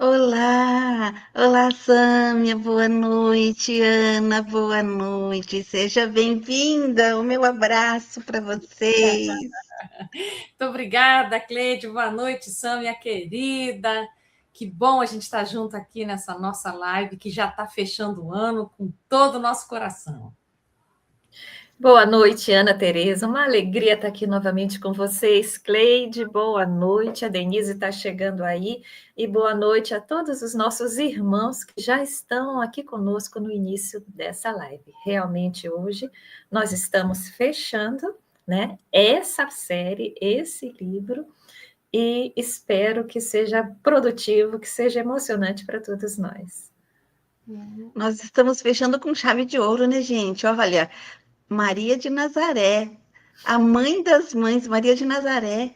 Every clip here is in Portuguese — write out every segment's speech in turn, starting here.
Olá, olá Sâmia, boa noite, Ana, boa noite, seja bem-vinda, o meu abraço para vocês. Muito obrigada, Cleide. Boa noite, Sam, minha querida. Que bom a gente estar junto aqui nessa nossa live, que já está fechando o ano com todo o nosso coração. Boa noite, Ana Tereza. Uma alegria estar aqui novamente com vocês. Cleide, boa noite. A Denise está chegando aí. E boa noite a todos os nossos irmãos que já estão aqui conosco no início dessa live. Realmente, hoje, nós estamos fechando, né, essa série, esse livro, e espero que seja produtivo, que seja emocionante para todos nós. Nós estamos fechando com chave de ouro, né, gente? Olha, Maria de Nazaré, a mãe das mães, Maria de Nazaré.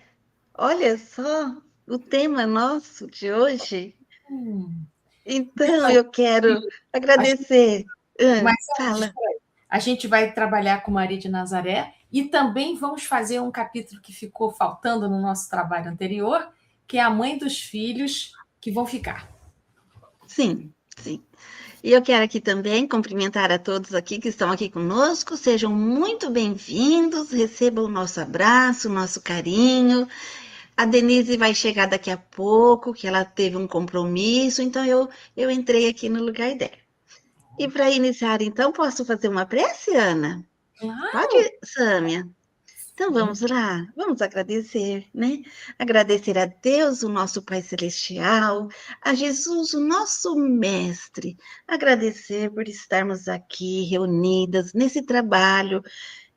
Olha só o tema nosso de hoje. Então, eu quero agradecer. Mas Fala. a gente vai trabalhar com Maria de Nazaré e também vamos fazer um capítulo que ficou faltando no nosso trabalho anterior, que é a mãe dos filhos que vão ficar. Sim, sim. E eu quero aqui também cumprimentar a todos aqui que estão aqui conosco. Sejam muito bem-vindos, recebam o nosso abraço, o nosso carinho. A Denise vai chegar daqui a pouco, que ela teve um compromisso, então eu entrei aqui no lugar dela. E para iniciar, então, posso fazer uma prece, Ana? Pode, Claro! Sâmia? Então vamos lá, vamos agradecer, né? Agradecer a Deus, o nosso Pai Celestial, a Jesus, o nosso Mestre. Agradecer por estarmos aqui reunidas nesse trabalho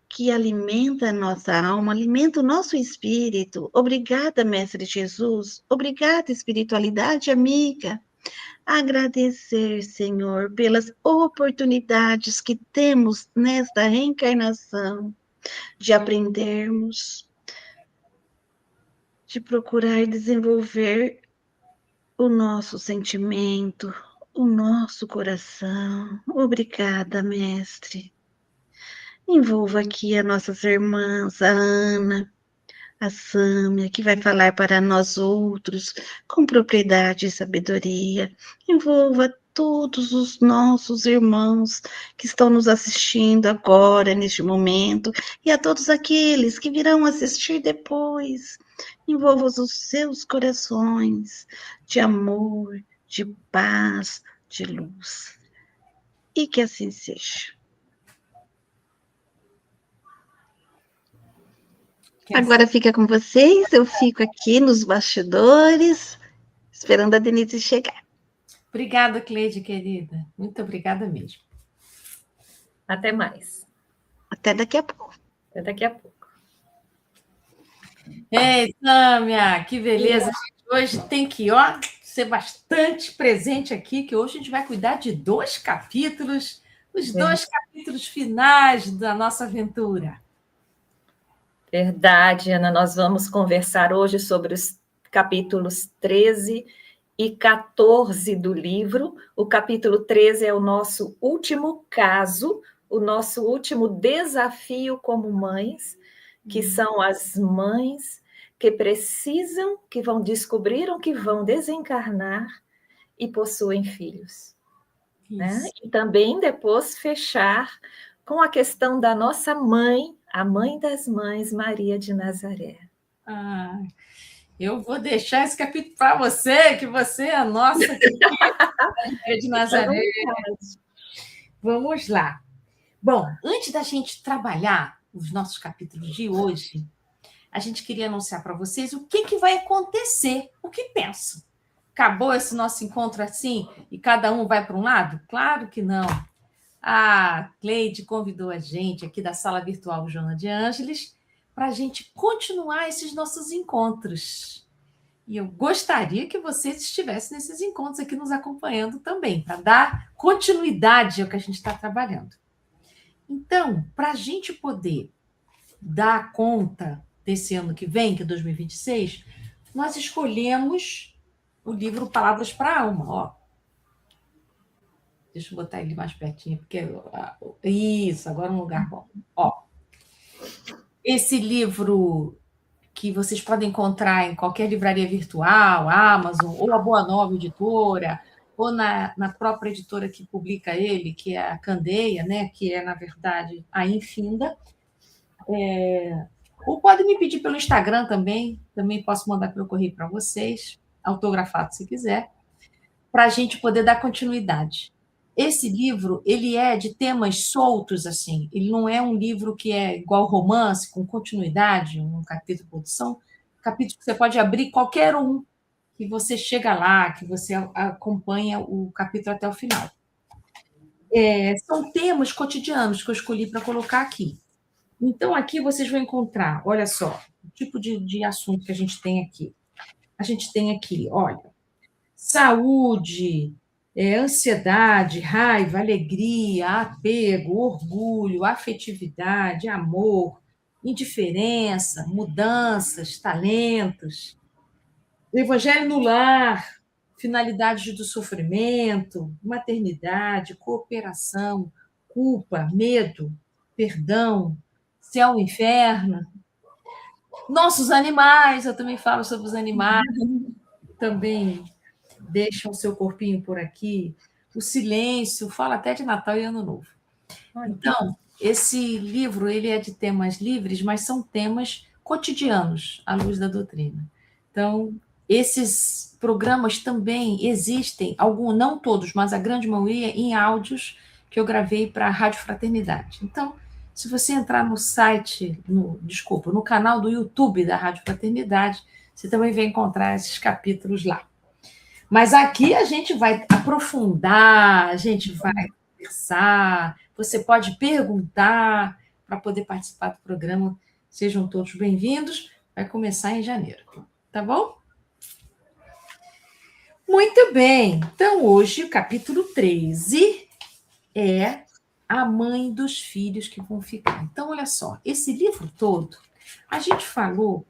que alimenta a nossa alma, alimenta o nosso espírito. Obrigada, Mestre Jesus. Obrigada, espiritualidade amiga. Agradecer, Senhor, pelas oportunidades que temos nesta reencarnação de aprendermos, de procurar desenvolver o nosso sentimento, o nosso coração. Obrigada, mestre. Envolva aqui as nossas irmãs, a Ana, a Sâmia, que vai falar para nós outros com propriedade e sabedoria. Envolva todos os nossos irmãos que estão nos assistindo agora, neste momento, e a todos aqueles que virão assistir depois. Envolva os seus corações de amor, de paz, de luz. E que assim seja. Agora fica com vocês, eu fico aqui nos bastidores, esperando a Denise chegar. Obrigada, Cleide, querida. Muito obrigada mesmo. Até mais. Até daqui a pouco. Até daqui a pouco. Ei, Sâmia, que beleza. Gente, hoje tem que, ser bastante presente aqui, que hoje a gente vai cuidar de dois capítulos, os dois capítulos finais da nossa aventura. Verdade, Ana. Nós vamos conversar hoje sobre os capítulos 13 e 14 do livro. O capítulo 13 é o nosso último caso, o nosso último desafio como mães, que são as mães que precisam, que descobriram que vão desencarnar e possuem filhos. Né? E também depois fechar com a questão da nossa mãe, a mãe das mães, Maria de Nazaré. Eu vou deixar esse capítulo para você, que você é a nossa Maria de Nazaré. Vamos lá. Bom, antes da gente trabalhar os nossos capítulos de hoje, a gente queria anunciar para vocês o que vai acontecer, o que pensam. Acabou esse nosso encontro assim e cada um vai para um lado? Claro que não. A Cleide convidou a gente aqui da sala virtual Joana de Ângeles para a gente continuar esses nossos encontros. E eu gostaria que vocês estivessem nesses encontros aqui nos acompanhando também, para dar continuidade ao que a gente está trabalhando. Então, para a gente poder dar conta desse ano que vem, que é 2026, nós escolhemos o livro Palavras para a Alma. Ó. Deixa eu botar ele mais pertinho, porque... Isso, agora um lugar bom. Ó. Esse livro que vocês podem encontrar em qualquer livraria virtual, Amazon, ou a Boa Nova Editora, ou na própria editora que publica ele, que é a Candeia, né? Que é, na verdade, a Infinda. Ou pode me pedir pelo Instagram também posso mandar pelo correio para vocês, autografado se quiser, para a gente poder dar continuidade. Esse livro, ele é de temas soltos, assim, ele não é um livro que é igual romance, com continuidade, um capítulo por são capítulos que você pode abrir qualquer um, que você chega lá, que você acompanha o capítulo até o final. São temas cotidianos que eu escolhi para colocar aqui. Então, aqui vocês vão encontrar, olha só, o tipo de assunto que a gente tem aqui. A gente tem aqui, olha, saúde, ansiedade, raiva, alegria, apego, orgulho, afetividade, amor, indiferença, mudanças, talentos, evangelho no lar, finalidades do sofrimento, maternidade, cooperação, culpa, medo, perdão, céu e inferno. Nossos animais, eu também falo sobre os animais, também deixam o seu corpinho por aqui. O silêncio, fala até de Natal e Ano Novo. Então, esse livro ele é de temas livres, mas são temas cotidianos, à luz da doutrina. Então, esses programas também existem, alguns, não todos, mas a grande maioria, em áudios que eu gravei para a Rádio Fraternidade. Então, se você entrar no site, no canal do YouTube da Rádio Fraternidade, você também vai encontrar esses capítulos lá. Mas aqui a gente vai aprofundar, a gente vai conversar, você pode perguntar para poder participar do programa. Sejam todos bem-vindos. Vai começar em janeiro, tá bom? Muito bem. Então, hoje, o capítulo 13 é a mãe dos filhos que vão ficar. Então, olha só, esse livro todo, a gente falou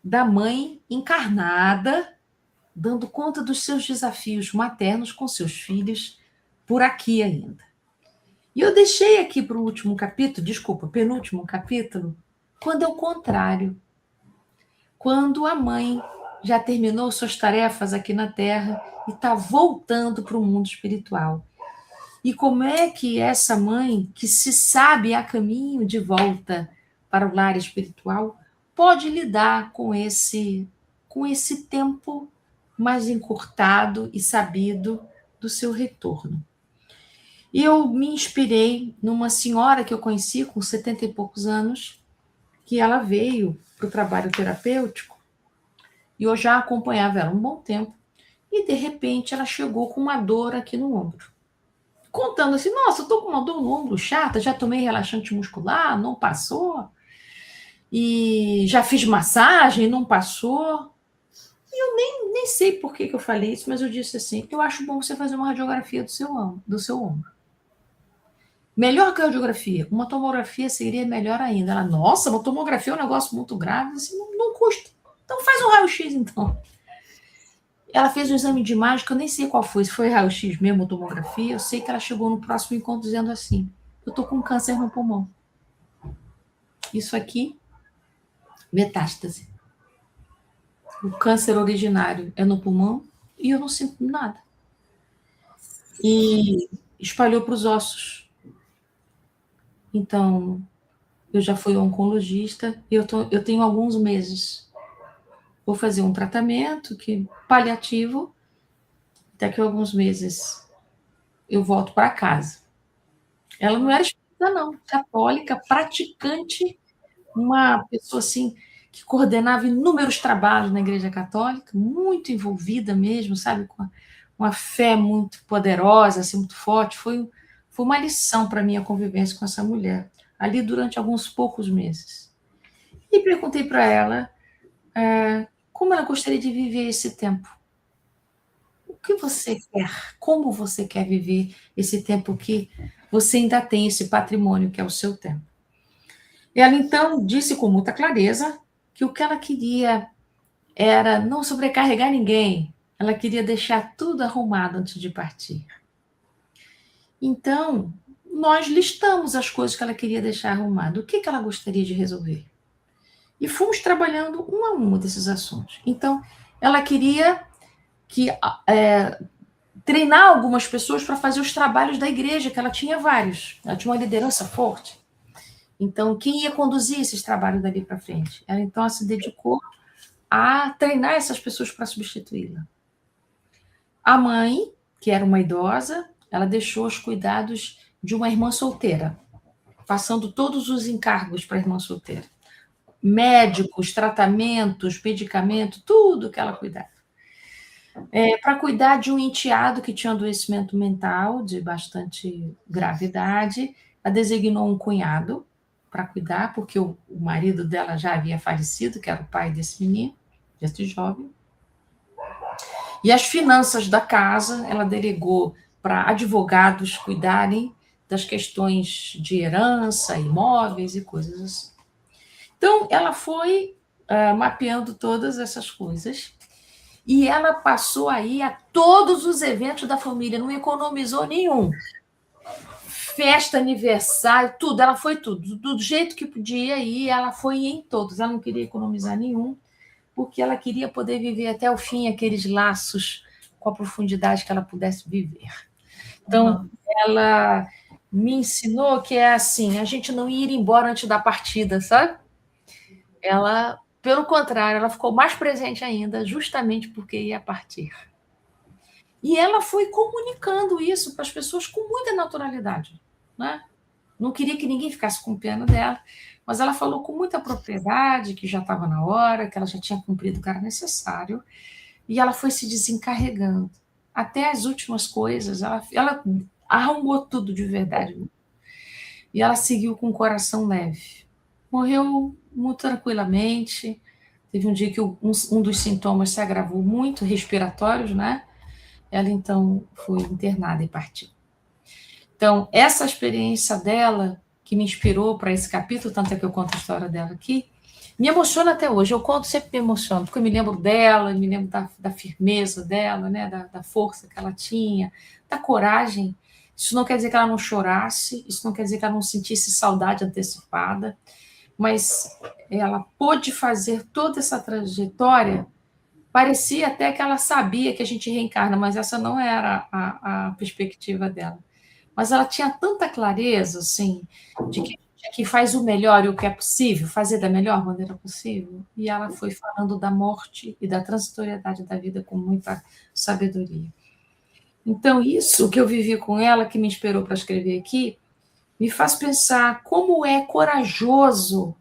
da mãe encarnada, dando conta dos seus desafios maternos com seus filhos por aqui ainda. E eu deixei aqui para o último capítulo, penúltimo capítulo, quando é o contrário. Quando a mãe já terminou suas tarefas aqui na Terra e está voltando para o mundo espiritual. E como é que essa mãe, que se sabe a caminho de volta para o lar espiritual, pode lidar com esse tempo mais encurtado e sabido do seu retorno? E eu me inspirei numa senhora que eu conheci com 70 e poucos anos, que ela veio para o trabalho terapêutico, e eu já acompanhava ela um bom tempo, e de repente ela chegou com uma dor aqui no ombro. Contando assim, nossa, eu tô com uma dor no ombro chata, já tomei relaxante muscular, não passou, e já fiz massagem, não passou. E eu nem sei por que eu falei isso, mas eu disse assim, eu acho bom você fazer uma radiografia do seu ombro. Melhor que a radiografia, uma tomografia seria melhor ainda. Ela, nossa, uma tomografia é um negócio muito grave, assim, não custa. Então faz um raio-x, então. Ela fez um exame de imagem que eu nem sei qual foi, se foi raio-x mesmo ou tomografia. Eu sei que ela chegou no próximo encontro dizendo assim, eu tô com câncer no pulmão. Isso aqui, metástase. O câncer originário é no pulmão e eu não sinto nada. E espalhou para os ossos. Então, eu já fui oncologista e eu tenho alguns meses. Vou fazer um tratamento paliativo, daqui a alguns meses eu volto para casa. Ela não era espírita, não, católica, praticante, uma pessoa assim que coordenava inúmeros trabalhos na Igreja Católica, muito envolvida mesmo, sabe, com uma fé muito poderosa, assim, muito forte. Foi uma lição para mim a convivência com essa mulher, ali durante alguns poucos meses. E perguntei para ela como ela gostaria de viver esse tempo. O que você quer? Como você quer viver esse tempo que você ainda tem esse patrimônio que é o seu tempo? Ela, então, disse com muita clareza que o que ela queria era não sobrecarregar ninguém. Ela queria deixar tudo arrumado antes de partir. Então, nós listamos as coisas que ela queria deixar arrumado. O que ela gostaria de resolver? E fomos trabalhando um a um desses assuntos. Então, ela queria treinar algumas pessoas para fazer os trabalhos da igreja, que ela tinha vários. Ela tinha uma liderança forte. Então, quem ia conduzir esses trabalhos dali para frente? Ela, então, se dedicou a treinar essas pessoas para substituí-la. A mãe, que era uma idosa, ela deixou os cuidados de uma irmã solteira, passando todos os encargos para a irmã solteira. Médicos, tratamentos, medicamento, tudo que ela cuidava. Para cuidar de um enteado que tinha um adoecimento mental de bastante gravidade, ela designou um cunhado para cuidar, porque o marido dela já havia falecido, que era o pai desse menino, desse jovem. E as finanças da casa, ela delegou para advogados cuidarem das questões de herança, imóveis e coisas assim. Então, ela foi mapeando todas essas coisas e ela passou aí a todos os eventos da família, não economizou nenhum. Festa, aniversário, tudo, ela foi tudo. Do jeito que podia ir, ela foi em todos. Ela não queria economizar nenhum, porque ela queria poder viver até o fim aqueles laços com a profundidade que ela pudesse viver. Então, ela me ensinou que é assim, a gente não ir embora antes da partida, sabe? Ela, pelo contrário, ela ficou mais presente ainda, justamente porque ia partir. E ela foi comunicando isso para as pessoas com muita naturalidade, né? Não queria que ninguém ficasse com pena dela, mas ela falou com muita propriedade que já estava na hora, que ela já tinha cumprido o que era necessário, e ela foi se desencarregando. Até as últimas coisas, ela arrumou tudo de verdade. E ela seguiu com o coração leve. Morreu muito tranquilamente. Teve um dia que um dos sintomas se agravou muito, respiratórios, né? Ela, então, foi internada e partiu. Então, essa experiência dela, que me inspirou para esse capítulo, tanto é que eu conto a história dela aqui, me emociona até hoje. Eu conto, sempre me emociono, porque eu me lembro dela, me lembro da firmeza dela, né? da força que ela tinha, da coragem. Isso não quer dizer que ela não chorasse, isso não quer dizer que ela não sentisse saudade antecipada, mas ela pôde fazer toda essa trajetória. Parecia até que ela sabia que a gente reencarna, mas essa não era a perspectiva dela. Mas ela tinha tanta clareza, assim, de que faz o melhor e o que é possível, fazer da melhor maneira possível. E ela foi falando da morte e da transitoriedade da vida com muita sabedoria. Então, isso que eu vivi com ela, que me inspirou para escrever aqui, me faz pensar como é corajoso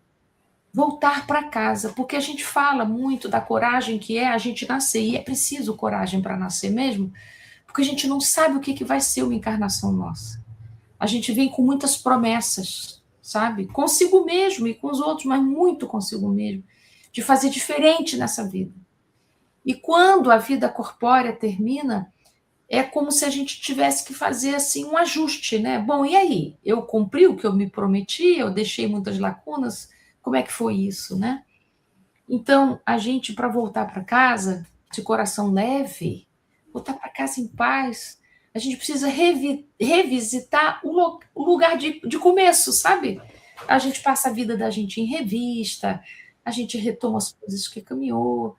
voltar para casa, porque a gente fala muito da coragem que é a gente nascer, e é preciso coragem para nascer mesmo, porque a gente não sabe o que vai ser uma encarnação nossa. A gente vem com muitas promessas, sabe? Consigo mesmo e com os outros, mas muito consigo mesmo, de fazer diferente nessa vida. E quando a vida corpórea termina, é como se a gente tivesse que fazer assim um ajuste, né? Bom, e aí? Eu cumpri o que eu me prometi? Eu deixei muitas lacunas? Como é que foi isso, né? Então, a gente, para voltar para casa, de coração leve, voltar para casa em paz, a gente precisa revisitar o lugar de começo, sabe? A gente passa a vida da gente em revista, a gente retoma as coisas que caminhou,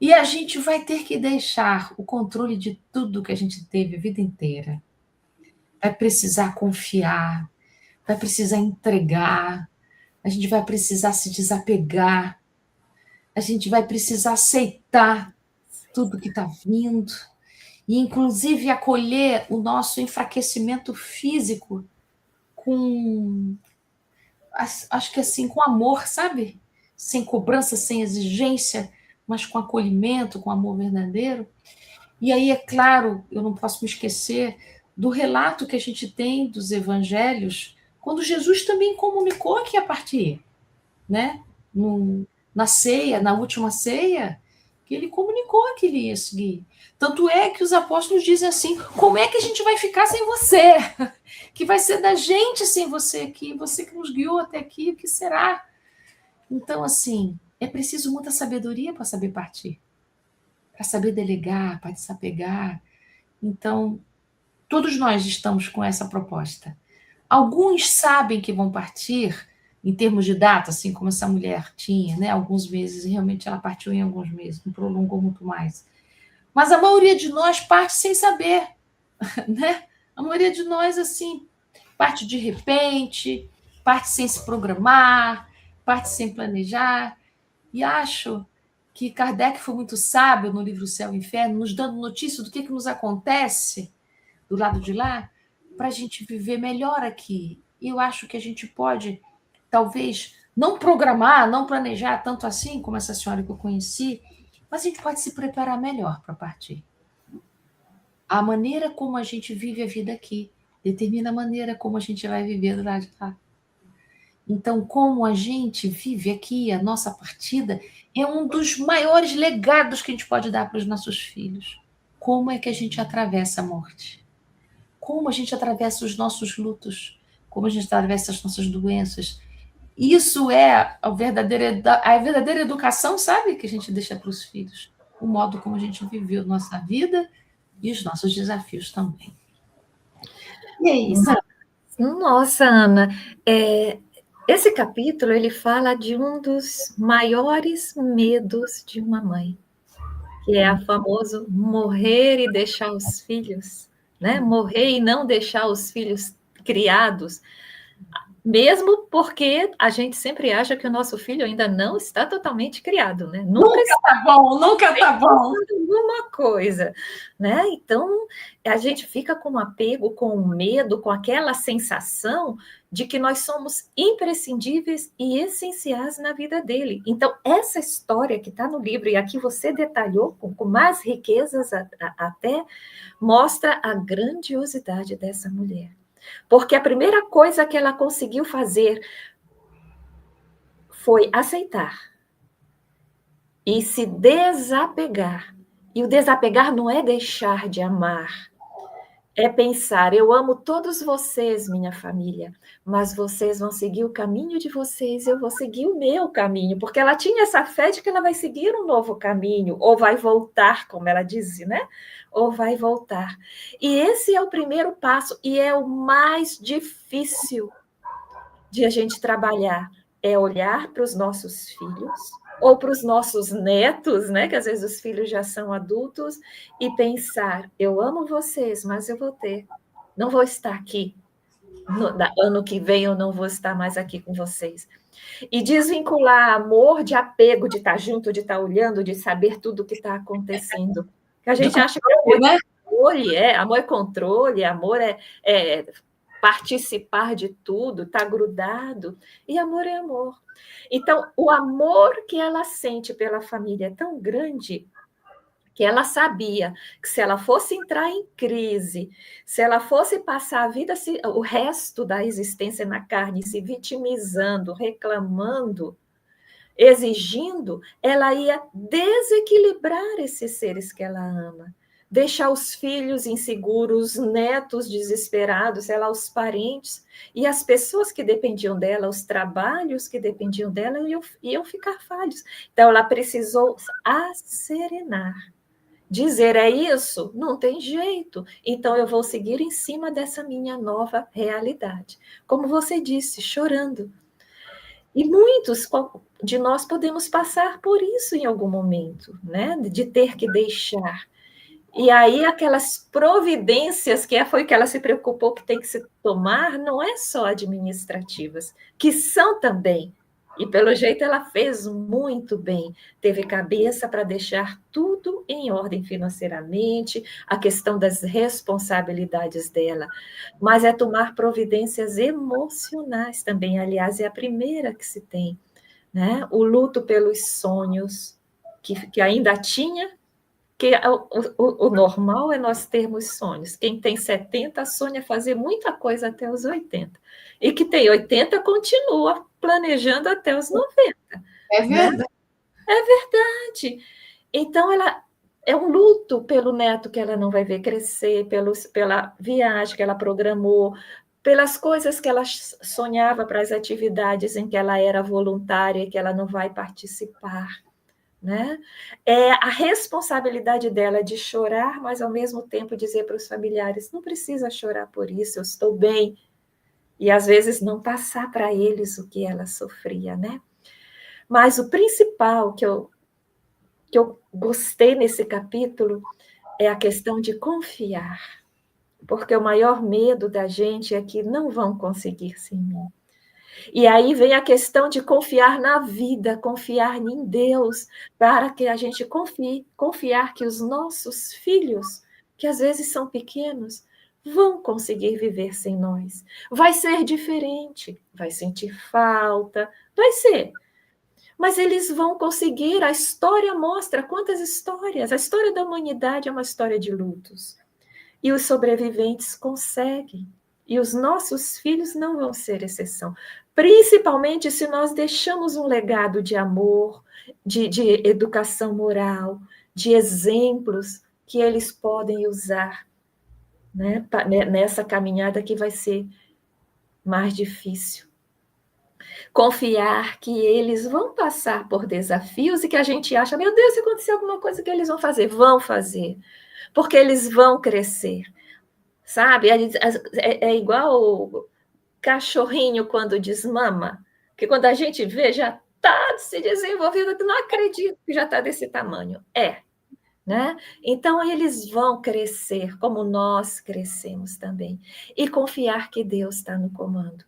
e a gente vai ter que deixar o controle de tudo que a gente teve a vida inteira. Vai precisar confiar, vai precisar entregar, a gente vai precisar se desapegar, a gente vai precisar aceitar tudo que está vindo, e inclusive acolher o nosso enfraquecimento físico com, acho que assim, com amor, sabe? Sem cobrança, sem exigência, mas com acolhimento, com amor verdadeiro. E aí, é claro, eu não posso me esquecer do relato que a gente tem dos evangelhos, quando Jesus também comunicou que ia partir, né? Na ceia, na última ceia, que ele comunicou que ele ia seguir. Tanto é que os apóstolos dizem assim, como é que a gente vai ficar sem você? Que vai ser da gente sem você aqui? Você que nos guiou até aqui, o que será? Então, assim, é preciso muita sabedoria para saber partir, para saber delegar, para desapegar. Então, todos nós estamos com essa proposta. Alguns sabem que vão partir em termos de data, assim como essa mulher tinha, né? Alguns meses, e realmente ela partiu em alguns meses, não prolongou muito mais. Mas a maioria de nós parte sem saber, né? A maioria de nós, assim, parte de repente, parte sem se programar, parte sem planejar. E acho que Kardec foi muito sábio no livro Céu e Inferno, nos dando notícia do que nos acontece do lado de lá, para a gente viver melhor aqui. E eu acho que a gente pode, talvez, não programar, não planejar tanto assim, como essa senhora que eu conheci, mas a gente pode se preparar melhor para partir. A maneira como a gente vive a vida aqui determina a maneira como a gente vai viver do lado de lá. Então, como a gente vive aqui, a nossa partida, é um dos maiores legados que a gente pode dar para os nossos filhos. Como é que a gente atravessa a morte? Como a gente atravessa os nossos lutos? Como a gente atravessa as nossas doenças? Isso é a verdadeira educação, sabe? Que a gente deixa para os filhos. O modo como a gente viveu nossa vida e os nossos desafios também. E é isso. Nossa, Ana, esse capítulo ele fala de um dos maiores medos de uma mãe, que é o famoso morrer e deixar os filhos, né? Morrer e não deixar os filhos criados, mesmo porque a gente sempre acha que o nosso filho ainda não está totalmente criado, né? Nunca está bom, nunca está bom. Alguma coisa, né? Então, a gente fica com um apego, com um medo, com aquela sensação de que nós somos imprescindíveis e essenciais na vida dele. Então, essa história que está no livro, e aqui você detalhou com mais riquezas até, mostra a grandiosidade dessa mulher. Porque a primeira coisa que ela conseguiu fazer foi aceitar e se desapegar. E o desapegar não é deixar de amar, é pensar, eu amo todos vocês, minha família, mas vocês vão seguir o caminho de vocês, eu vou seguir o meu caminho, porque ela tinha essa fé de que ela vai seguir um novo caminho, ou vai voltar, como ela dizia, né? Ou vai voltar. E esse é o primeiro passo, e é o mais difícil de a gente trabalhar, é olhar para os nossos filhos, ou para os nossos netos, né? Que às vezes os filhos já são adultos, e pensar, eu amo vocês, mas eu não vou estar aqui. Ano que vem eu não vou estar mais aqui com vocês. E desvincular amor de apego, de estar junto, de estar olhando, de saber tudo o que está acontecendo. Que a gente acha que amor é controle, amor é participar de tudo, estar grudado, e amor é amor. Então, o amor que ela sente pela família é tão grande que ela sabia que se ela fosse entrar em crise, se ela fosse passar a vida, o resto da existência na carne, se vitimizando, reclamando, exigindo, ela ia desequilibrar esses seres que ela ama. Deixar os filhos inseguros, os netos desesperados, sei lá, os parentes, e as pessoas que dependiam dela, os trabalhos que dependiam dela, iam ficar falhos. Então, ela precisou acerenar. Dizer é isso? Não tem jeito. Então, eu vou seguir em cima dessa minha nova realidade. Como você disse, chorando. E muitos de nós podemos passar por isso em algum momento, né? De ter que deixar. E aí, aquelas providências, foi que ela se preocupou que tem que se tomar, não é só administrativas, que são também. E, pelo jeito, ela fez muito bem. Teve cabeça para deixar tudo em ordem financeiramente, a questão das responsabilidades dela. Mas é tomar providências emocionais também. Aliás, é a primeira que se tem, né? O luto pelos sonhos, que ainda tinha, que o normal é nós termos sonhos. Quem tem 70 sonha fazer muita coisa até os 80. E que tem 80 continua planejando até os 90. É verdade. Né? É verdade. Então, ela é um luto pelo neto que ela não vai ver crescer, pela viagem que ela programou, pelas coisas que ela sonhava para as atividades em que ela era voluntária e que ela não vai participar. Né? É a responsabilidade dela de chorar, mas ao mesmo tempo dizer para os familiares, não precisa chorar por isso, eu estou bem, e às vezes não passar para eles o que ela sofria, né? Mas o principal que eu gostei nesse capítulo é a questão de confiar, porque o maior medo da gente é que não vão conseguir sem mim. E aí vem a questão de confiar na vida, confiar em Deus, para que a gente confiar que os nossos filhos, que às vezes são pequenos, vão conseguir viver sem nós. Vai ser diferente, vai sentir falta, vai ser. Mas eles vão conseguir, a história mostra quantas histórias. A história da humanidade é uma história de lutos. E os sobreviventes conseguem. E os nossos filhos não vão ser exceção. Principalmente se nós deixamos um legado de amor, de educação moral, de exemplos que eles podem usar, né, nessa caminhada que vai ser mais difícil. Confiar que eles vão passar por desafios e que a gente acha, meu Deus, se acontecer alguma coisa, que eles vão fazer, porque eles vão crescer, sabe? É igual o cachorrinho quando desmama, que quando a gente vê, já está se desenvolvendo, não acredito que já está desse tamanho. Né? Então, eles vão crescer como nós crescemos também. E confiar que Deus está no comando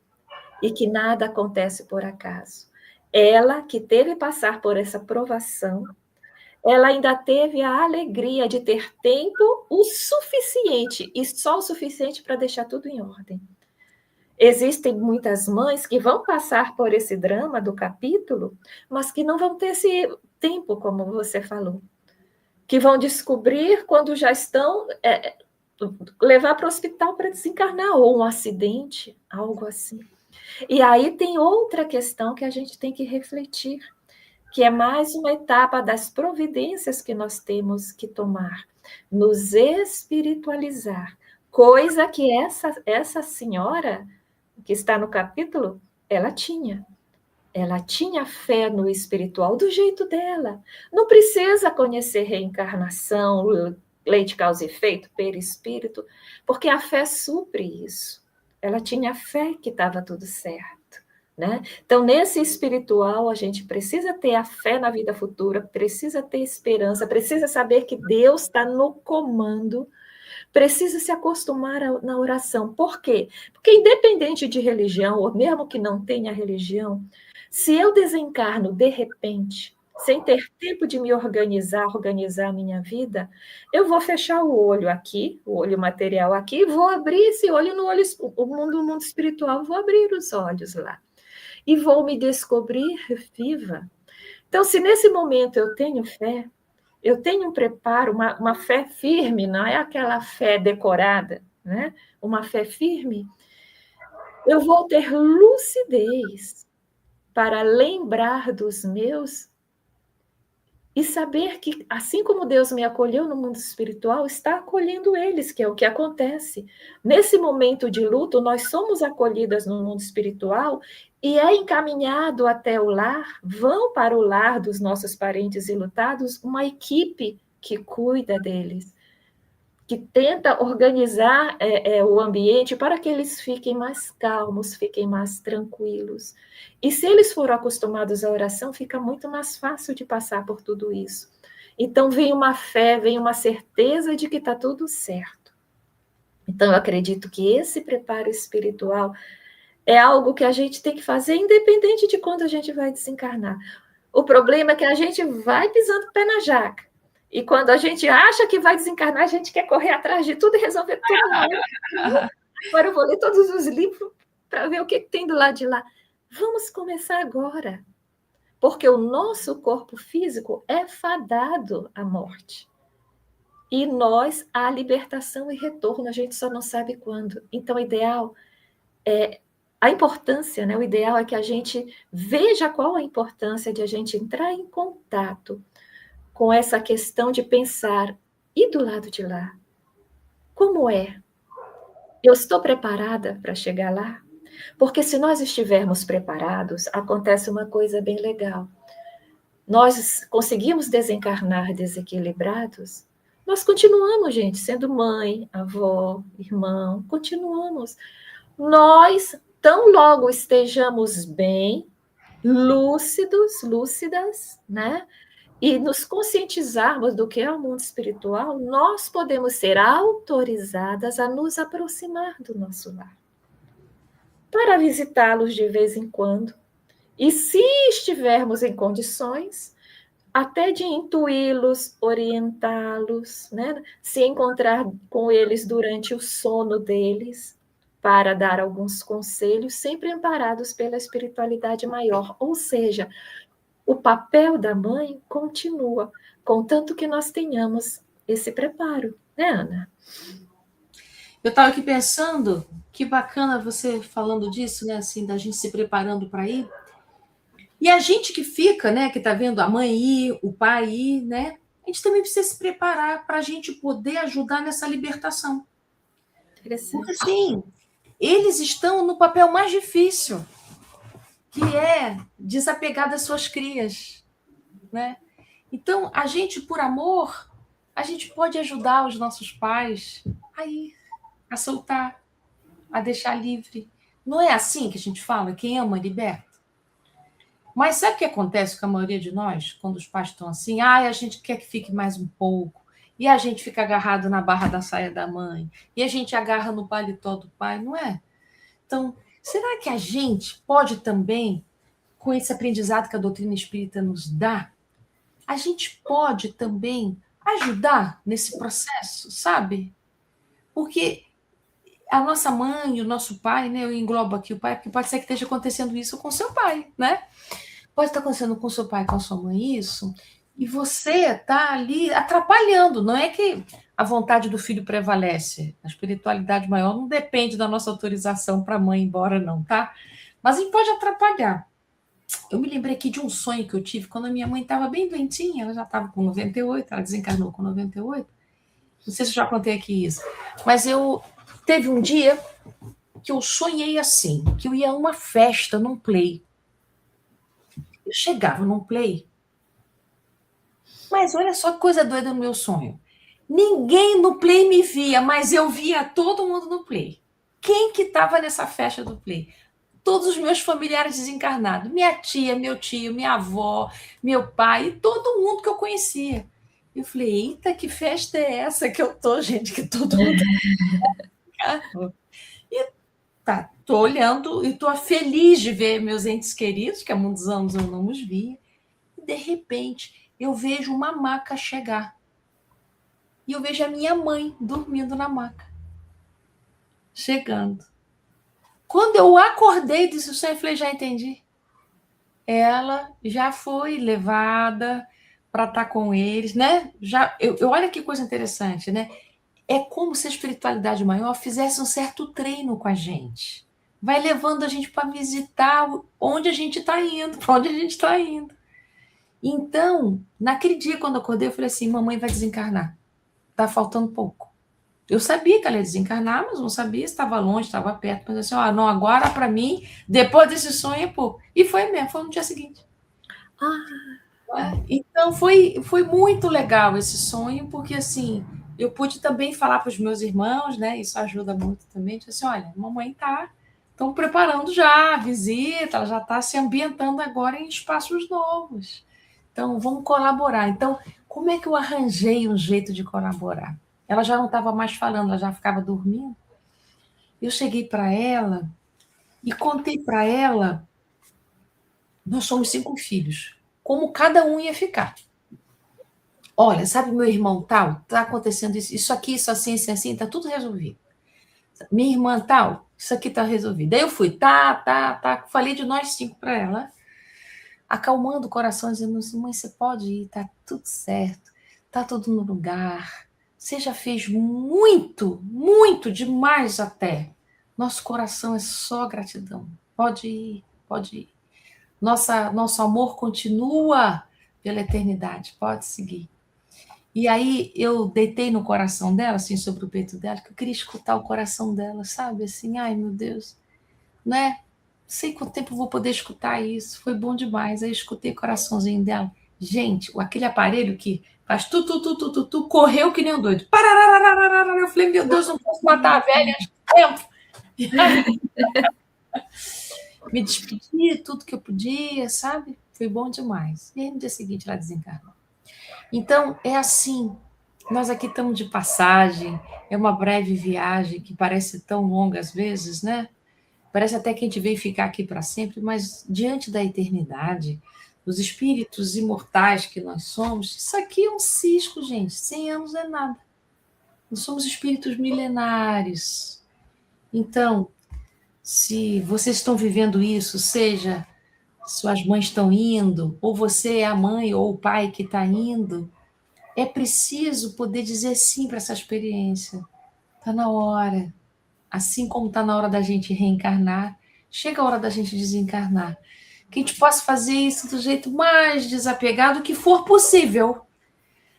e que nada acontece por acaso. Ela, que teve que passar por essa provação, ela ainda teve a alegria de ter tempo o suficiente, e só o suficiente para deixar tudo em ordem. Existem muitas mães que vão passar por esse drama do capítulo, mas que não vão ter esse tempo, como você falou, que vão descobrir quando já estão levar para o hospital para desencarnar, ou um acidente, algo assim. E aí tem outra questão que a gente tem que refletir, que é mais uma etapa das providências que nós temos que tomar, nos espiritualizar, coisa que essa senhora que está no capítulo, ela tinha fé no espiritual do jeito dela. Não precisa conhecer reencarnação, lei de causa e efeito, perispírito, porque a fé supre isso. Ela tinha fé que estava tudo certo, né? Então, nesse espiritual, a gente precisa ter a fé na vida futura, precisa ter esperança, precisa saber que Deus está no comando, precisa se acostumar na oração. Por quê? Porque independente de religião, ou mesmo que não tenha religião, se eu desencarno de repente, sem ter tempo de me organizar a minha vida, eu vou fechar o olho aqui, o olho material aqui, vou abrir esse olho no olho, o mundo espiritual, vou abrir os olhos lá. E vou me descobrir viva. Então, se nesse momento eu tenho fé, eu tenho um preparo, uma fé firme, não é aquela fé decorada, né? Uma fé firme, eu vou ter lucidez para lembrar dos meus e saber que, assim como Deus me acolheu no mundo espiritual, está acolhendo eles, que é o que acontece. Nesse momento de luto, nós somos acolhidas no mundo espiritual e é encaminhado até o lar, vão para o lar dos nossos parentes enlutados, uma equipe que cuida deles, que tenta organizar o ambiente para que eles fiquem mais calmos, fiquem mais tranquilos. E se eles foram acostumados à oração, fica muito mais fácil de passar por tudo isso. Então, vem uma fé, vem uma certeza de que está tudo certo. Então, eu acredito que esse preparo espiritual é algo que a gente tem que fazer, independente de quando a gente vai desencarnar. O problema é que a gente vai pisando o pé na jaca. E quando a gente acha que vai desencarnar, a gente quer correr atrás de tudo e resolver tudo. Agora eu vou ler todos os livros para ver o que tem do lado de lá. Vamos começar agora. Porque o nosso corpo físico é fadado à morte. E nós, a libertação e retorno, a gente só não sabe quando. Então, o ideal é a importância, né? O ideal é que a gente veja qual a importância de a gente entrar em contato com essa questão de pensar, e do lado de lá? Como é? Eu estou preparada para chegar lá? Porque se nós estivermos preparados, acontece uma coisa bem legal. Nós conseguimos desencarnar desequilibrados, nós continuamos, gente, sendo mãe, avó, irmão, continuamos. Nós tão logo estejamos bem, lúcidos, lúcidas, né? E nos conscientizarmos do que é o mundo espiritual, nós podemos ser autorizadas a nos aproximar do nosso lar, para visitá-los de vez em quando. E se estivermos em condições, até de intuí-los, orientá-los, né? Se encontrar com eles durante o sono deles, para dar alguns conselhos, sempre amparados pela espiritualidade maior. Ou seja, o papel da mãe continua, contanto que nós tenhamos esse preparo, né, Ana? Eu estava aqui pensando, que bacana você falando disso, né? Assim, da gente se preparando para ir. E a gente que fica, né? Que está vendo a mãe ir, o pai ir, né? A gente também precisa se preparar para a gente poder ajudar nessa libertação. Porque, assim, eles estão no papel mais difícil, que é desapegar das suas crias, né? Então, a gente, por amor, a gente pode ajudar os nossos pais a ir, a soltar, a deixar livre. Não é assim que a gente fala? Quem ama, liberta. Mas sabe o que acontece com a maioria de nós, quando os pais estão assim? A gente quer que fique mais um pouco, e a gente fica agarrado na barra da saia da mãe, e a gente agarra no paletó do pai, não é? Então, será que a gente pode também, com esse aprendizado que a doutrina espírita nos dá, a gente pode também ajudar nesse processo, sabe? Porque a nossa mãe, o nosso pai, né? Eu englobo aqui o pai, porque pode ser que esteja acontecendo isso com seu pai, né? Pode estar acontecendo com seu pai, com a sua mãe isso, e você está ali atrapalhando. Não é que a vontade do filho prevalece. A espiritualidade maior não depende da nossa autorização para a mãe ir embora, não, tá? Mas a gente pode atrapalhar. Eu me lembrei aqui de um sonho que eu tive quando a minha mãe estava bem doentinha, ela já estava com 98, ela desencarnou com 98. Não sei se eu já contei aqui isso, mas teve um dia que eu sonhei assim, que eu ia a uma festa num play. Eu chegava num play, mas olha só que coisa doida no meu sonho. Ninguém no play me via, mas eu via todo mundo no play. Quem que estava nessa festa do play? Todos os meus familiares desencarnados. Minha tia, meu tio, minha avó, meu pai e todo mundo que eu conhecia. Eu falei, eita, que festa é essa que eu tô, gente? Que todo mundo... E tá, tô olhando e tô feliz de ver meus entes queridos, que há muitos anos eu não os via. E, de repente, eu vejo uma maca chegar. E eu vejo a minha mãe dormindo na maca. Chegando. Quando eu acordei desse sonho, eu falei, já entendi. Ela já foi levada para estar com eles, né? Olha que coisa interessante, né? É como se a espiritualidade maior fizesse um certo treino com a gente. Vai levando a gente para visitar onde a gente está indo, para onde a gente está indo. Então, naquele dia, quando eu acordei, eu falei assim, mamãe vai desencarnar. Está faltando pouco. Eu sabia que ela ia desencarnar, mas não sabia se estava longe, estava perto. Mas assim, não, agora para mim, depois desse sonho é pouco. E foi mesmo, foi no dia seguinte. Então, foi muito legal esse sonho, porque assim, eu pude também falar para os meus irmãos, né? Isso ajuda muito também. Disse assim, olha, mamãe estão preparando já a visita, ela já está se ambientando agora em espaços novos. Então, vamos colaborar. Então, como é que eu arranjei um jeito de colaborar? Ela já não estava mais falando, ela já ficava dormindo. Eu cheguei para ela e contei para ela, nós somos 5 filhos, como cada um ia ficar. Olha, sabe meu irmão tal? Está acontecendo isso aqui, isso assim, está tudo resolvido. Minha irmã tal, isso aqui está resolvido. Daí eu fui, falei de nós 5 para ela, acalmando o coração, dizendo assim, mãe, você pode ir, está tudo certo, está tudo no lugar. Você já fez muito, muito demais até. Nosso coração é só gratidão. Pode ir, pode ir. Nosso amor continua pela eternidade, pode seguir. E aí eu deitei no coração dela, assim, sobre o peito dela, que eu queria escutar o coração dela, sabe? Assim, ai, meu Deus, né? Não sei quanto tempo eu vou poder escutar isso, foi bom demais. Aí eu escutei o coraçãozinho dela. Gente, aquele aparelho que faz tu, correu que nem um doido. Eu falei, meu Deus, não posso matar a velha antes do tempo. Me despedi, tudo que eu podia, sabe? Foi bom demais. E aí, no dia seguinte, ela desencarnou. Então, é assim. Nós aqui estamos de passagem, é uma breve viagem que parece tão longa às vezes, né? Parece até que a gente veio ficar aqui para sempre, mas diante da eternidade, os espíritos imortais que nós somos, isso aqui é um cisco, gente. 100 anos não é nada. Nós somos espíritos milenares. Então, se vocês estão vivendo isso, seja suas mães estão indo, ou você é a mãe ou o pai que está indo, é preciso poder dizer sim para essa experiência. Está na hora. Assim como está na hora da gente reencarnar, chega a hora da gente desencarnar. Que a gente possa fazer isso do jeito mais desapegado que for possível.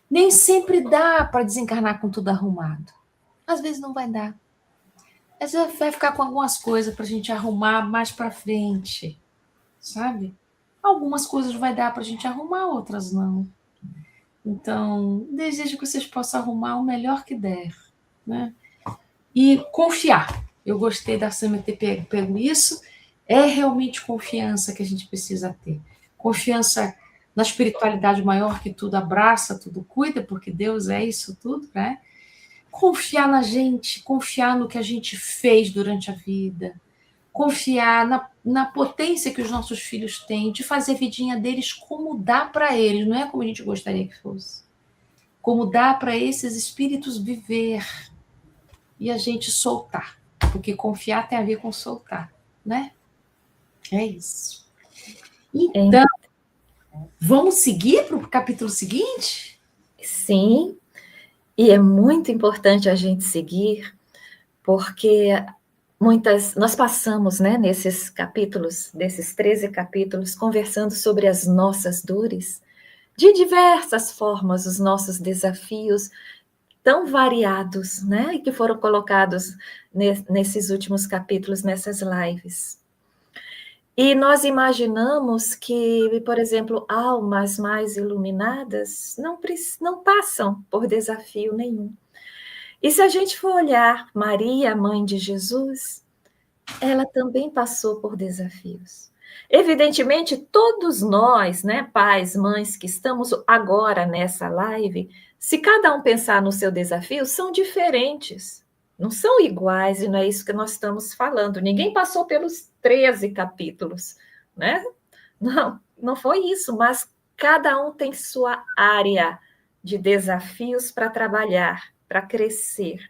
Nem sempre dá para desencarnar com tudo arrumado. Às vezes não vai dar. Às vezes vai ficar com algumas coisas para a gente arrumar mais para frente, sabe? Algumas coisas vai dar para a gente arrumar, outras não. Então, desejo que vocês possam arrumar o melhor que der, né? E confiar. Eu gostei da Sâmia ter pego isso. É realmente confiança que a gente precisa ter. Confiança na espiritualidade maior que tudo abraça, tudo cuida, porque Deus é isso tudo, né? Confiar na gente, confiar no que a gente fez durante a vida, confiar na potência que os nossos filhos têm, de fazer a vidinha deles como dá para eles, não é como a gente gostaria que fosse. Como dá para esses espíritos viver e a gente soltar, porque confiar tem a ver com soltar, né? É isso. Então, vamos seguir para o capítulo seguinte? Sim, e é muito importante a gente seguir, porque nós passamos, né, nesses capítulos, desses 13 capítulos, conversando sobre as nossas dores, de diversas formas, os nossos desafios tão variados, né, e que foram colocados nesses últimos capítulos, nessas lives. E nós imaginamos que, por exemplo, almas mais iluminadas não passam por desafio nenhum. E se a gente for olhar Maria, mãe de Jesus, ela também passou por desafios. Evidentemente, todos nós, né, pais, mães, que estamos agora nessa live, se cada um pensar no seu desafio, são diferentes. Não são iguais, e não é isso que nós estamos falando. Ninguém passou pelos 13 capítulos, né? Não foi isso, mas cada um tem sua área de desafios para trabalhar, para crescer.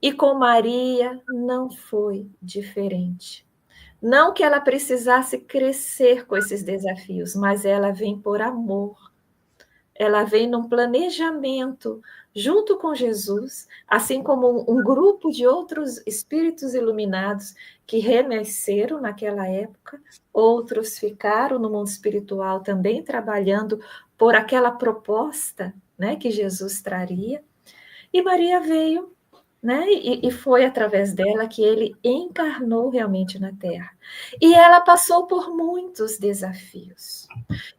E com Maria não foi diferente. Não que ela precisasse crescer com esses desafios, mas ela vem por amor. Ela vem num planejamento junto com Jesus, assim como um grupo de outros espíritos iluminados que renasceram naquela época, outros ficaram no mundo espiritual também trabalhando por aquela proposta, né, que Jesus traria. E Maria veio, né, e foi através dela que ele encarnou realmente na Terra. E ela passou por muitos desafios.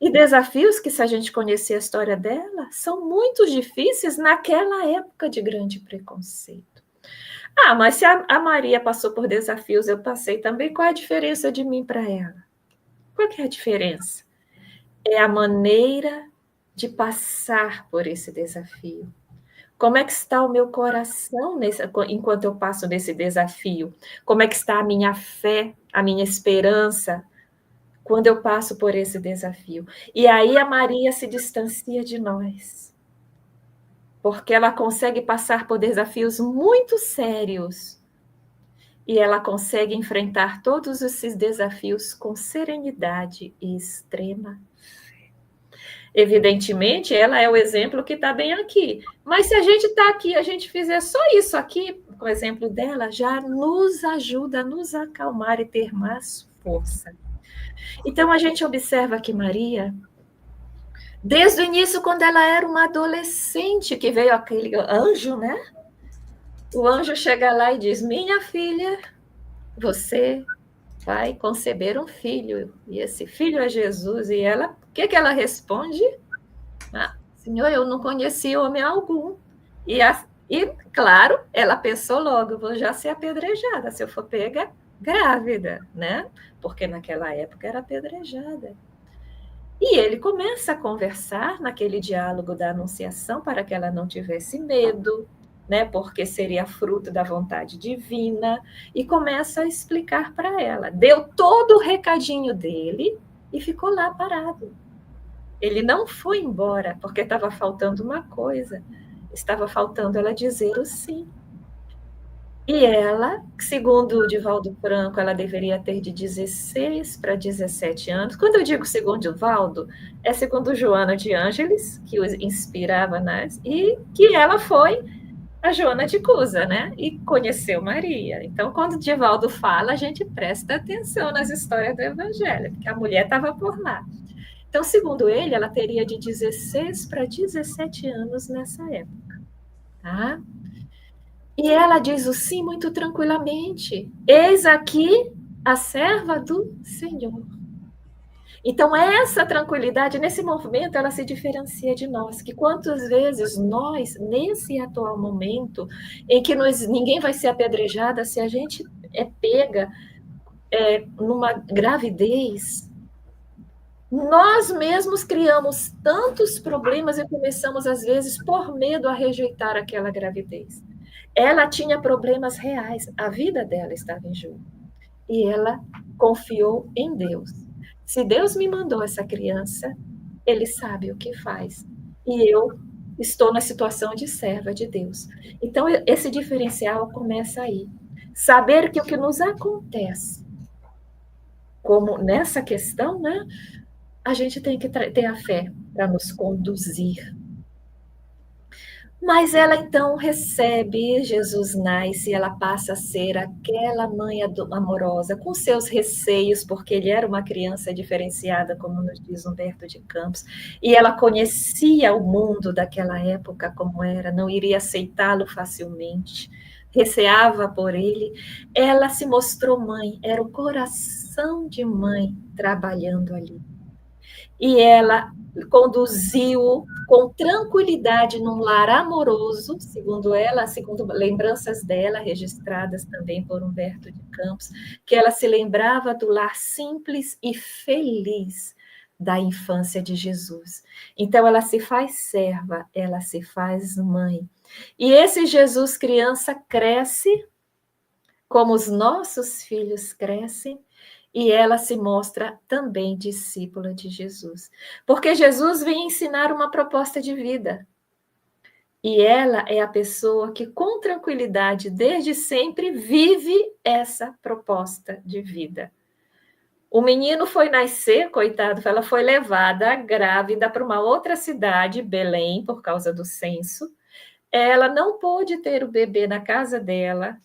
E desafios que, se a gente conhecer a história dela, são muito difíceis naquela época de grande preconceito. Ah, mas se a Maria passou por desafios, eu passei também, qual é a diferença de mim para ela? Qual que é a diferença? É a maneira de passar por esse desafio. Como é que está o meu coração enquanto eu passo nesse desafio? Como é que está a minha fé, a minha esperança, quando eu passo por esse desafio? E aí a Maria se distancia de nós, porque ela consegue passar por desafios muito sérios, e ela consegue enfrentar todos esses desafios com serenidade e extrema. Evidentemente, ela é o exemplo que está bem aqui. Mas se a gente está aqui, a gente fizer só isso aqui, com o exemplo dela, já nos ajuda a nos acalmar e ter mais força. Então, a gente observa que Maria, desde o início, quando ela era uma adolescente, que veio aquele anjo, né? O anjo chega lá e diz: minha filha, você vai conceber um filho, e esse filho é Jesus. E ela, o que ela responde? Ah, Senhor, eu não conheci homem algum. E, claro, ela pensou logo: vou já ser apedrejada se eu for pega grávida, né? Porque naquela época era apedrejada. E ele começa a conversar naquele diálogo da anunciação para que ela não tivesse medo, né? Porque seria fruto da vontade divina, e começa a explicar para ela. Deu todo o recadinho dele e ficou lá parado. Ele não foi embora porque estava faltando uma coisa. Estava faltando ela dizer o sim. E ela, segundo o Divaldo Franco, ela deveria ter de 16 para 17 anos. Quando eu digo segundo Divaldo, é segundo Joana de Ângeles, que os inspirava e que ela foi a Joana de Cusa, né? E conheceu Maria. Então, quando Divaldo fala, a gente presta atenção nas histórias do Evangelho, porque a mulher estava por lá. Então, segundo ele, ela teria de 16 para 17 anos nessa época, tá? E ela diz o sim muito tranquilamente. Eis aqui a serva do Senhor. Então, essa tranquilidade, nesse movimento, ela se diferencia de nós. Que quantas vezes nós, nesse atual momento, em que ninguém vai ser apedrejada se a gente é pega numa gravidez, nós mesmos criamos tantos problemas e começamos, às vezes, por medo a rejeitar aquela gravidez. Ela tinha problemas reais, a vida dela estava em jogo. E ela confiou em Deus. Se Deus me mandou essa criança, Ele sabe o que faz. E eu estou na situação de serva de Deus. Então, esse diferencial começa aí. Saber que o que nos acontece, como nessa questão, né, a gente tem que ter a fé para nos conduzir. Mas ela então recebe, Jesus nasce, e ela passa a ser aquela mãe amorosa, com seus receios, porque ele era uma criança diferenciada, como nos diz Humberto de Campos, e ela conhecia o mundo daquela época como era, não iria aceitá-lo facilmente, receava por ele. Ela se mostrou mãe, era o coração de mãe trabalhando ali. E ela conduziu com tranquilidade num lar amoroso, segundo ela, segundo lembranças dela, registradas também por Humberto de Campos, que ela se lembrava do lar simples e feliz da infância de Jesus. Então, ela se faz serva, ela se faz mãe. E esse Jesus criança cresce, como os nossos filhos crescem, e ela se mostra também discípula de Jesus. Porque Jesus vem ensinar uma proposta de vida. E ela é a pessoa que, com tranquilidade, desde sempre, vive essa proposta de vida. O menino foi nascer, coitado, ela foi levada grávida para uma outra cidade, Belém, por causa do censo. Ela não pôde ter o bebê na casa dela,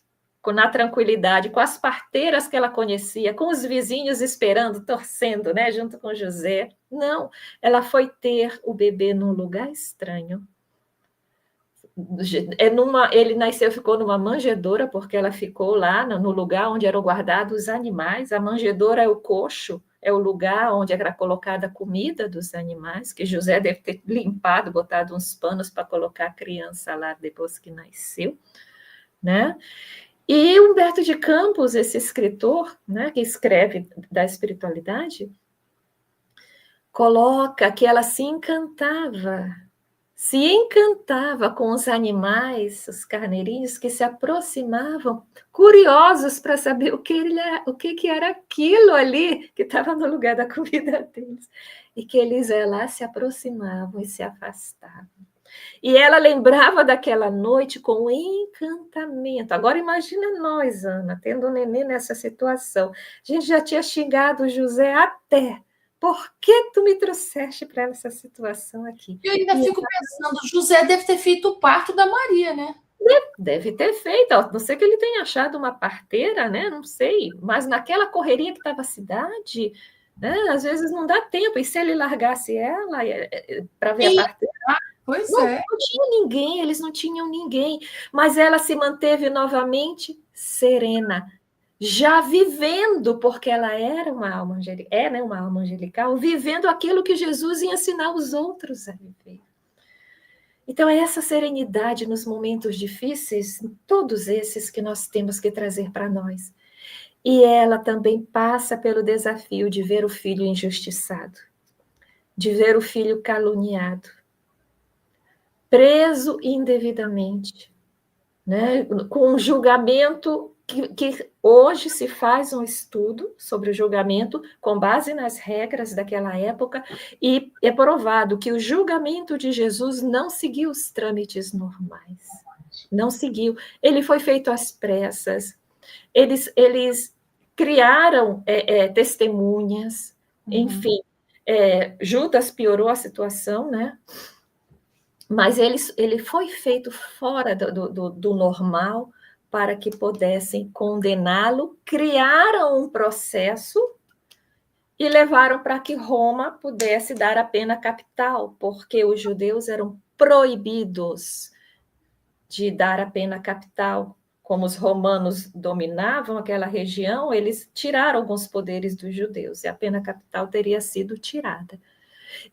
na tranquilidade, com as parteiras que ela conhecia, com os vizinhos esperando, torcendo, né, junto com José. Não, ela foi ter o bebê num lugar estranho. Ele nasceu, ficou numa manjedoura, porque ela ficou lá no lugar onde eram guardados os animais. A manjedoura é o coxo, é o lugar onde era colocada a comida dos animais, que José deve ter limpado, botado uns panos para colocar a criança lá depois que nasceu, né? E Humberto de Campos, esse escritor, né, que escreve da espiritualidade, coloca que ela se encantava com os animais, os carneirinhos que se aproximavam, curiosos para saber o que era aquilo ali que estava no lugar da comida deles. E que eles lá se aproximavam e se afastavam. E ela lembrava daquela noite com encantamento. Agora imagina nós, Ana, tendo um neném nessa situação. A gente já tinha xingado o José até. Por que tu me trouxeste para essa situação aqui? Eu ainda fico pensando, José deve ter feito o parto da Maria, né? Deve ter feito, a não ser que ele tenha achado uma parteira, né? Não sei. Mas naquela correria que estava a cidade, né? Às vezes não dá tempo. E se ele largasse ela para ver a parteira? Pois não, é. não tinha ninguém, eles não tinham ninguém, mas ela se manteve novamente serena, já vivendo, porque ela era uma alma angelical, né, uma alma angelical, vivendo aquilo que Jesus ia ensinar os outros a viver. Então, é essa serenidade nos momentos difíceis, todos esses que nós temos que trazer para nós. E ela também passa pelo desafio de ver o filho injustiçado, de ver o filho caluniado, preso indevidamente, né? Com um julgamento que hoje se faz um estudo sobre o julgamento com base nas regras daquela época, e é provado que o julgamento de Jesus não seguiu os trâmites normais. Não seguiu. Ele foi feito às pressas. Eles criaram testemunhas, enfim. Judas piorou a situação, né? Mas ele foi feito fora do normal para que pudessem condená-lo, criaram um processo e levaram para que Roma pudesse dar a pena capital, porque os judeus eram proibidos de dar a pena capital. Como os romanos dominavam aquela região, eles tiraram alguns poderes dos judeus, e a pena capital teria sido tirada.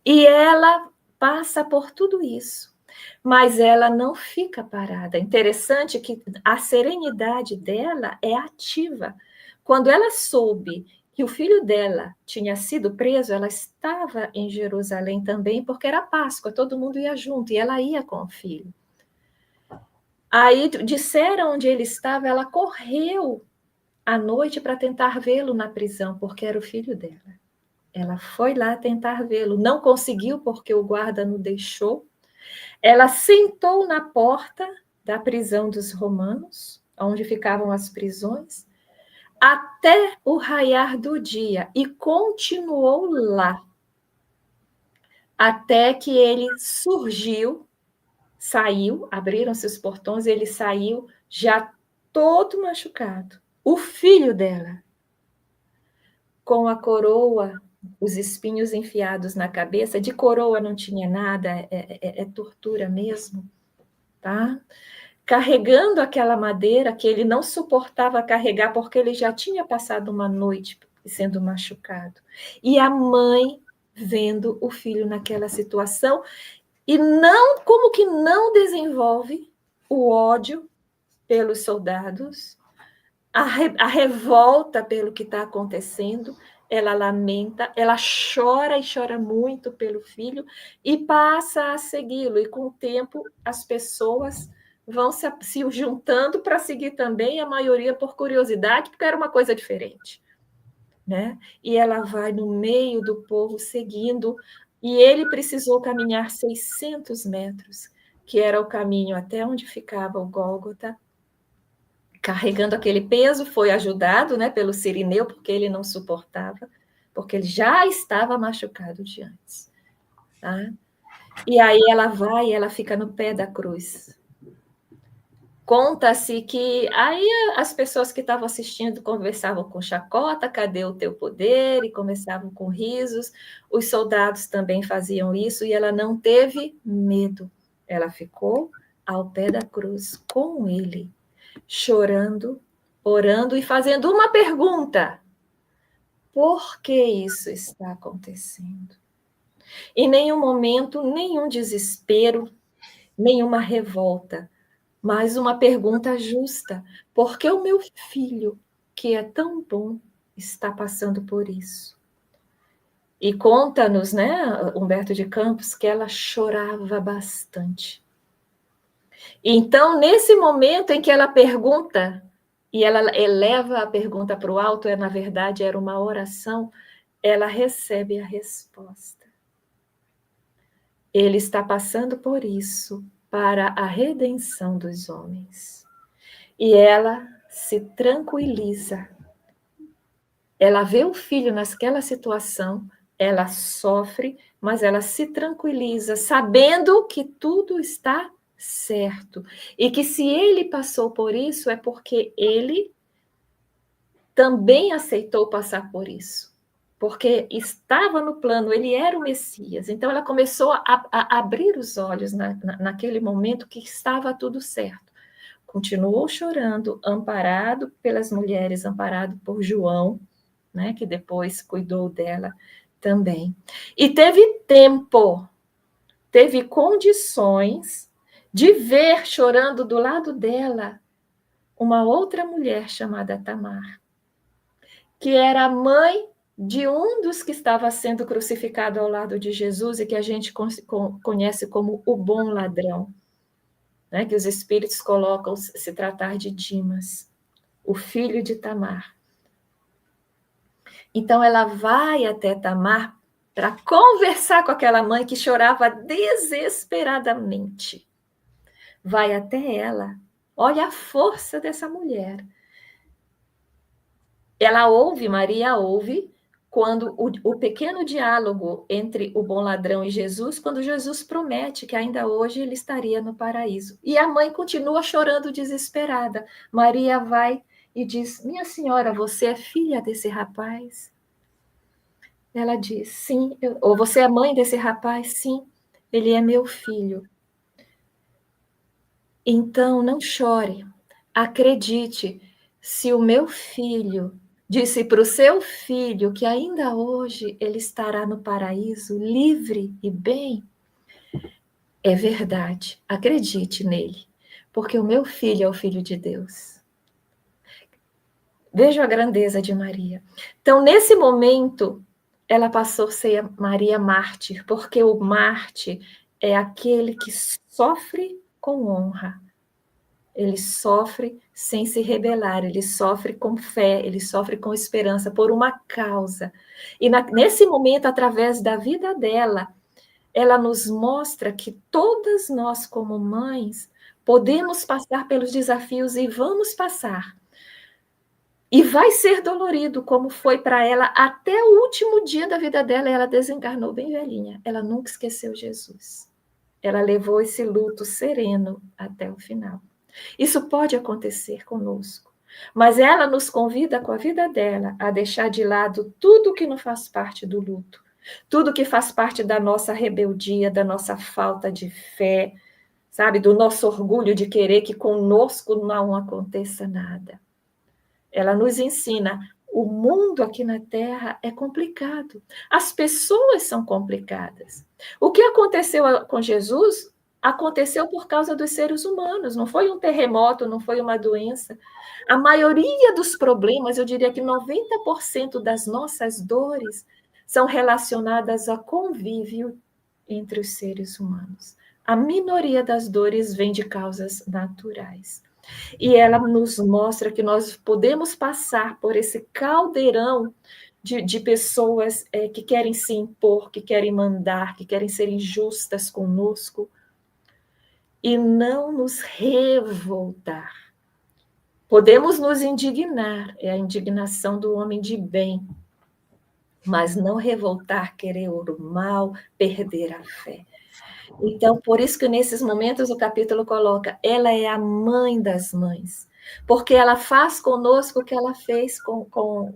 E ela passa por tudo isso, mas ela não fica parada. Interessante que a serenidade dela é ativa. Quando ela soube que o filho dela tinha sido preso, ela estava em Jerusalém também, porque era Páscoa, todo mundo ia junto, e ela ia com o filho. Aí disseram onde ele estava, ela correu à noite para tentar vê-lo na prisão, porque era o filho dela. Ela foi lá tentar vê-lo, não conseguiu porque o guarda não deixou. Ela sentou na porta da prisão dos romanos, onde ficavam as prisões, até o raiar do dia, e continuou lá, até que ele surgiu, saiu, abriram-se os portões, ele saiu já todo machucado. O filho dela, com a coroa, os espinhos enfiados na cabeça, de coroa não tinha nada, é tortura mesmo, tá? Carregando aquela madeira que ele não suportava carregar, porque ele já tinha passado uma noite sendo machucado. E a mãe vendo o filho naquela situação, e não, como que não desenvolve o ódio pelos soldados, a revolta pelo que está acontecendo, ela lamenta, ela chora e chora muito pelo filho e passa a segui-lo. E com o tempo as pessoas vão se juntando para seguir também, a maioria por curiosidade, porque era uma coisa diferente, né? E ela vai no meio do povo seguindo, e ele precisou caminhar 600 metros, que era o caminho até onde ficava o Gólgota, carregando aquele peso, foi ajudado, né, pelo Cirineu, porque ele não suportava, porque ele já estava machucado de antes. Tá? E aí ela vai, ela fica no pé da cruz. Conta-se que aí as pessoas que estavam assistindo conversavam com chacota, cadê o teu poder? E começavam com risos. Os soldados também faziam isso, e ela não teve medo. Ela ficou ao pé da cruz com ele, chorando, orando e fazendo uma pergunta: por que isso está acontecendo? Em nenhum momento, nenhum desespero, nenhuma revolta, mas uma pergunta justa: por que o meu filho, que é tão bom, está passando por isso? E conta-nos, né, Humberto de Campos, que ela chorava bastante. Então, nesse momento em que ela pergunta, e ela eleva a pergunta para o alto, na verdade era uma oração, ela recebe a resposta. Ele está passando por isso para a redenção dos homens. E ela se tranquiliza. Ela vê o filho naquela situação, ela sofre, mas ela se tranquiliza, sabendo que tudo está certo. E que se ele passou por isso, é porque ele também aceitou passar por isso. Porque estava no plano, ele era o Messias. Então ela começou a abrir os olhos naquele momento que estava tudo certo. Continuou chorando, amparado pelas mulheres, amparado por João, né, que depois cuidou dela também. E teve tempo, teve condições de ver chorando do lado dela uma outra mulher chamada Tamar. que era a mãe de um dos que estava sendo crucificado ao lado de Jesus e que a gente conhece como o bom ladrão, né? Que os espíritos colocam se tratar de Dimas, o filho de Tamar. Então ela vai até Tamar para conversar com aquela mãe que chorava desesperadamente. Vai até ela. Olha a força dessa mulher. Ela ouve, Maria ouve, quando o pequeno diálogo entre o bom ladrão e Jesus, quando Jesus promete que ainda hoje ele estaria no paraíso. E a mãe continua chorando desesperada. Maria vai e diz: minha senhora, você é filha desse rapaz? Ela diz: sim. Ou você é mãe desse rapaz? Sim, ele é meu filho. Então não chore, acredite, se o meu filho disse para o seu filho que ainda hoje ele estará no paraíso, livre e bem, é verdade, acredite nele, porque o meu filho é o filho de Deus. Veja a grandeza de Maria. Então, nesse momento, ela passou a ser Maria mártir, porque o mártir é aquele que sofre com honra. Ele sofre sem se rebelar, ele sofre com fé, ele sofre com esperança por uma causa. E nesse momento, através da vida dela, ela nos mostra que todas nós, como mães, podemos passar pelos desafios e vamos passar. E vai ser dolorido, como foi para ela até o último dia da vida dela. Ela desencarnou bem velhinha. Ela nunca esqueceu Jesus. Ela levou esse luto sereno até o final. Isso pode acontecer conosco, mas ela nos convida com a vida dela a deixar de lado tudo que não faz parte do luto, tudo que faz parte da nossa rebeldia, da nossa falta de fé, sabe, do nosso orgulho de querer que conosco não aconteça nada. Ela nos ensina, o mundo aqui na Terra é complicado, as pessoas são complicadas. O que aconteceu com Jesus aconteceu por causa dos seres humanos, não foi um terremoto, não foi uma doença. A maioria dos problemas, eu diria que 90% das nossas dores são relacionadas ao convívio entre os seres humanos. A minoria das dores vem de causas naturais. E ela nos mostra que nós podemos passar por esse caldeirão de pessoas que querem se impor, que querem mandar, que querem ser injustas conosco, e não nos revoltar. Podemos nos indignar, é a indignação do homem de bem, mas não revoltar, querer o mal, perder a fé. Então, por isso que nesses momentos o capítulo coloca, ela é a mãe das mães, porque ela faz conosco o que ela fez com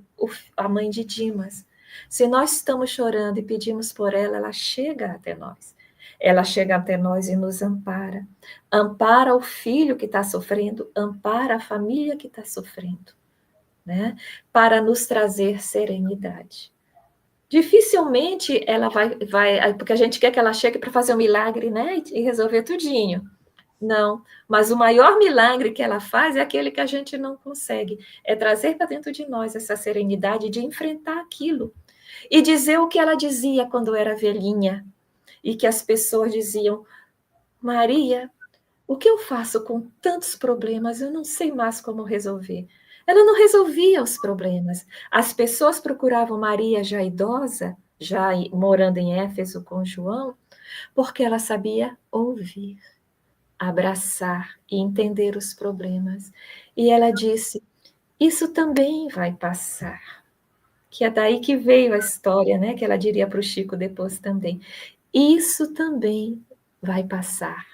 a mãe de Dimas. Se nós estamos chorando e pedimos por ela, ela chega até nós. Ela chega até nós e nos ampara. Ampara o filho que está sofrendo, ampara a família que está sofrendo, né? Para nos trazer serenidade. Dificilmente ela vai, porque a gente quer que ela chegue para fazer um milagre, né, e resolver tudinho. Não, mas o maior milagre que ela faz é aquele que a gente não consegue, é trazer para dentro de nós essa serenidade de enfrentar aquilo e dizer o que ela dizia quando era velhinha e que as pessoas diziam: Maria, o que eu faço com tantos problemas? Eu não sei mais como resolver. Ela não resolvia os problemas. As pessoas procuravam Maria já idosa, já morando em Éfeso com João, porque ela sabia ouvir, abraçar e entender os problemas. E ela disse, isso também vai passar. Que é daí que veio a história, né? Que ela diria para o Chico depois também. Isso também vai passar.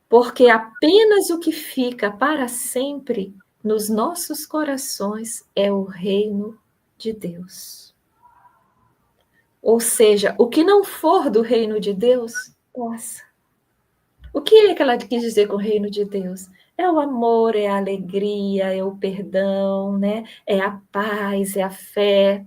Porque apenas o que fica para sempre nos nossos corações é o reino de Deus. Ou seja, o que não for do reino de Deus, passa. O que é que ela quis dizer com o reino de Deus? É o amor, é a alegria, é o perdão, né? É a paz, é a fé.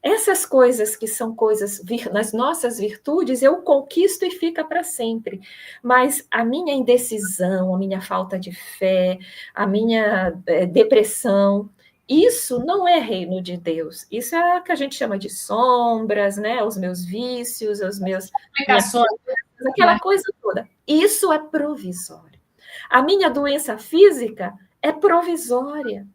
Essas coisas que são coisas, nas nossas virtudes, eu conquisto e fica para sempre. Mas a minha indecisão, a minha falta de fé, a minha depressão, Isso não é reino de Deus. Isso é o que a gente chama de sombras, né? Os meus vícios, Explicações, aquela coisa toda. Isso é provisório. A minha doença física é provisória.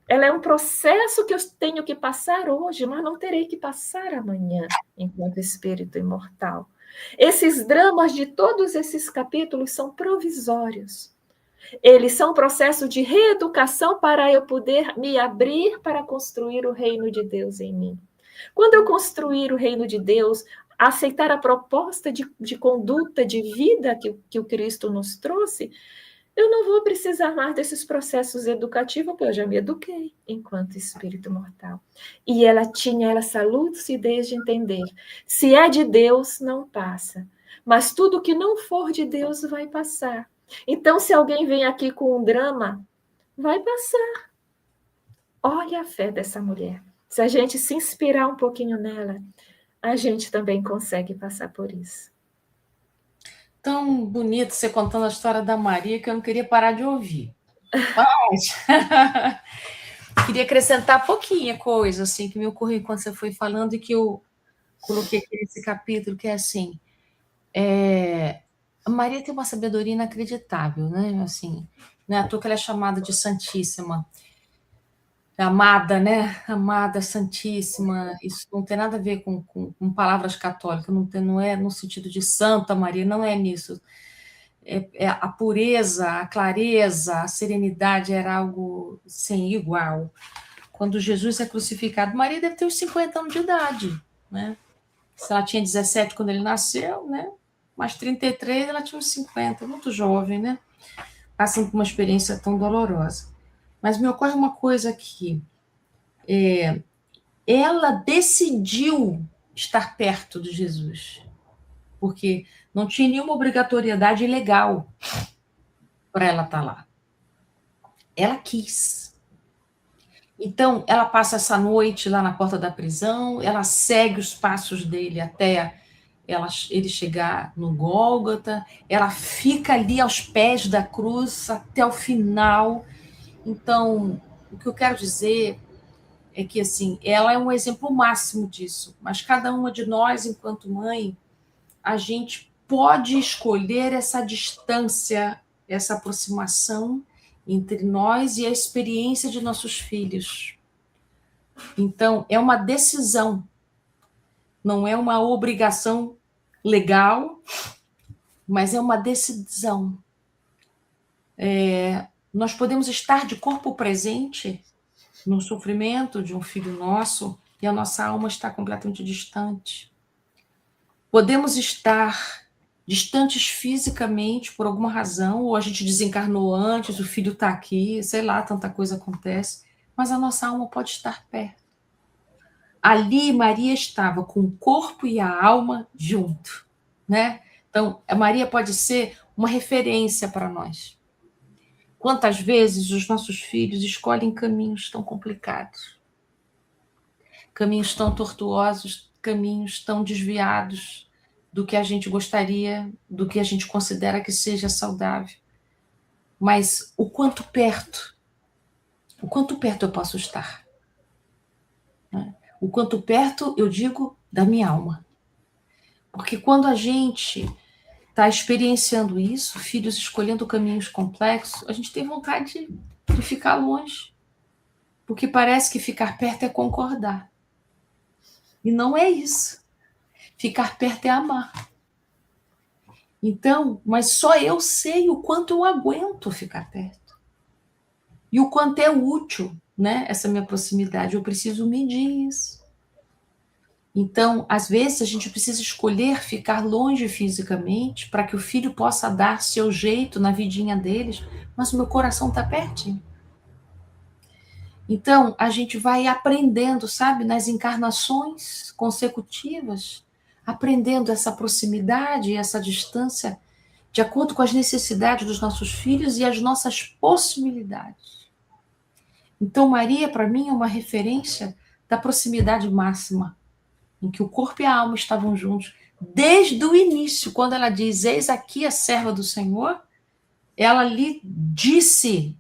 Ela é um processo que eu tenho que passar hoje, mas não terei que passar amanhã, enquanto espírito imortal. Esses dramas de todos esses capítulos são provisórios. Eles são um processo de reeducação para eu poder me abrir para construir o reino de Deus em mim. Quando eu construir o reino de Deus, aceitar a proposta de conduta, de vida que o Cristo nos trouxe, eu não vou precisar mais desses processos educativos, porque eu já me eduquei enquanto espírito mortal. E ela tinha essa lucidez de entender. Se é de Deus, não passa. Mas tudo que não for de Deus vai passar. Então, se alguém vem aqui com um drama, vai passar. Olha a fé dessa mulher. Se a gente se inspirar um pouquinho nela, a gente também consegue passar por isso. Tão bonito você contando a história da Maria que eu não queria parar de ouvir. Mas queria acrescentar pouquinha coisa assim, que me ocorreu quando você foi falando e que eu coloquei aqui nesse capítulo, que é assim, a Maria tem uma sabedoria inacreditável, né? Assim, não é à toa que ela é chamada de Santíssima. Amada, né? Amada, Santíssima. Isso não tem nada a ver com palavras católicas, não é no sentido de Santa Maria, não é nisso. A pureza, a clareza, a serenidade era algo sem igual. Quando Jesus é crucificado, Maria deve ter uns 50 anos de idade, né? Se ela tinha 17 quando ele nasceu, né? Mas 33, ela tinha uns 50, muito jovem, né? Passando por uma experiência tão dolorosa. Mas me ocorre uma coisa aqui. Ela decidiu estar perto de Jesus, porque não tinha nenhuma obrigatoriedade legal para ela estar lá. Ela quis. Então, ela passa essa noite lá na porta da prisão, ela segue os passos dele até ele chegar no Gólgota, ela fica ali aos pés da cruz até o final. Então, o que eu quero dizer é que, assim, ela é um exemplo máximo disso, mas cada uma de nós, enquanto mãe, a gente pode escolher essa distância, essa aproximação entre nós e a experiência de nossos filhos. Então, é uma decisão, não é uma obrigação legal, mas é uma decisão. Nós podemos estar de corpo presente no sofrimento de um filho nosso e a nossa alma está completamente distante. Podemos estar distantes fisicamente por alguma razão, ou a gente desencarnou antes, o filho está aqui, sei lá, tanta coisa acontece, mas a nossa alma pode estar perto. Ali Maria estava com o corpo e a alma junto, né? Então, a Maria pode ser uma referência para nós. Quantas vezes os nossos filhos escolhem caminhos tão complicados, caminhos tão tortuosos, caminhos tão desviados do que a gente gostaria, do que a gente considera que seja saudável. Mas o quanto perto eu posso estar? O quanto perto, eu digo, da minha alma. Porque quando a gente está experienciando isso, filhos escolhendo caminhos complexos, a gente tem vontade de ficar longe. Porque parece que ficar perto é concordar. E não é isso. Ficar perto é amar. Então, mas só eu sei o quanto eu aguento ficar perto. E o quanto é útil, né, essa minha proximidade. Eu preciso medir isso. Então, às vezes, a gente precisa escolher ficar longe fisicamente para que o filho possa dar seu jeito na vidinha deles, mas o meu coração está pertinho. Então, a gente vai aprendendo, sabe, nas encarnações consecutivas, aprendendo essa proximidade e essa distância de acordo com as necessidades dos nossos filhos e as nossas possibilidades. Então, Maria, para mim, é uma referência da proximidade máxima, em que o corpo e a alma estavam juntos, desde o início, quando ela diz, eis aqui a serva do Senhor, ela lhe disse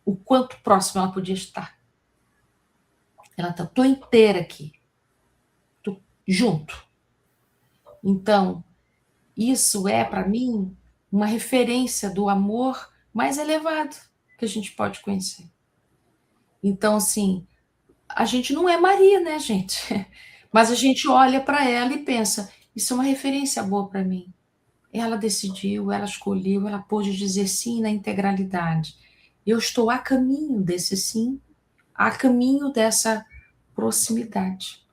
o quanto próximo ela podia estar. Ela tá, tô inteira aqui, tô junto. Então, isso é, para mim, uma referência do amor mais elevado que a gente pode conhecer. Então, assim, a gente não é Maria, né, gente? Mas a gente olha para ela e pensa, isso é uma referência boa para mim. Ela decidiu, ela escolheu, ela pôde dizer sim na integralidade. Eu estou a caminho desse sim, a caminho dessa proximidade.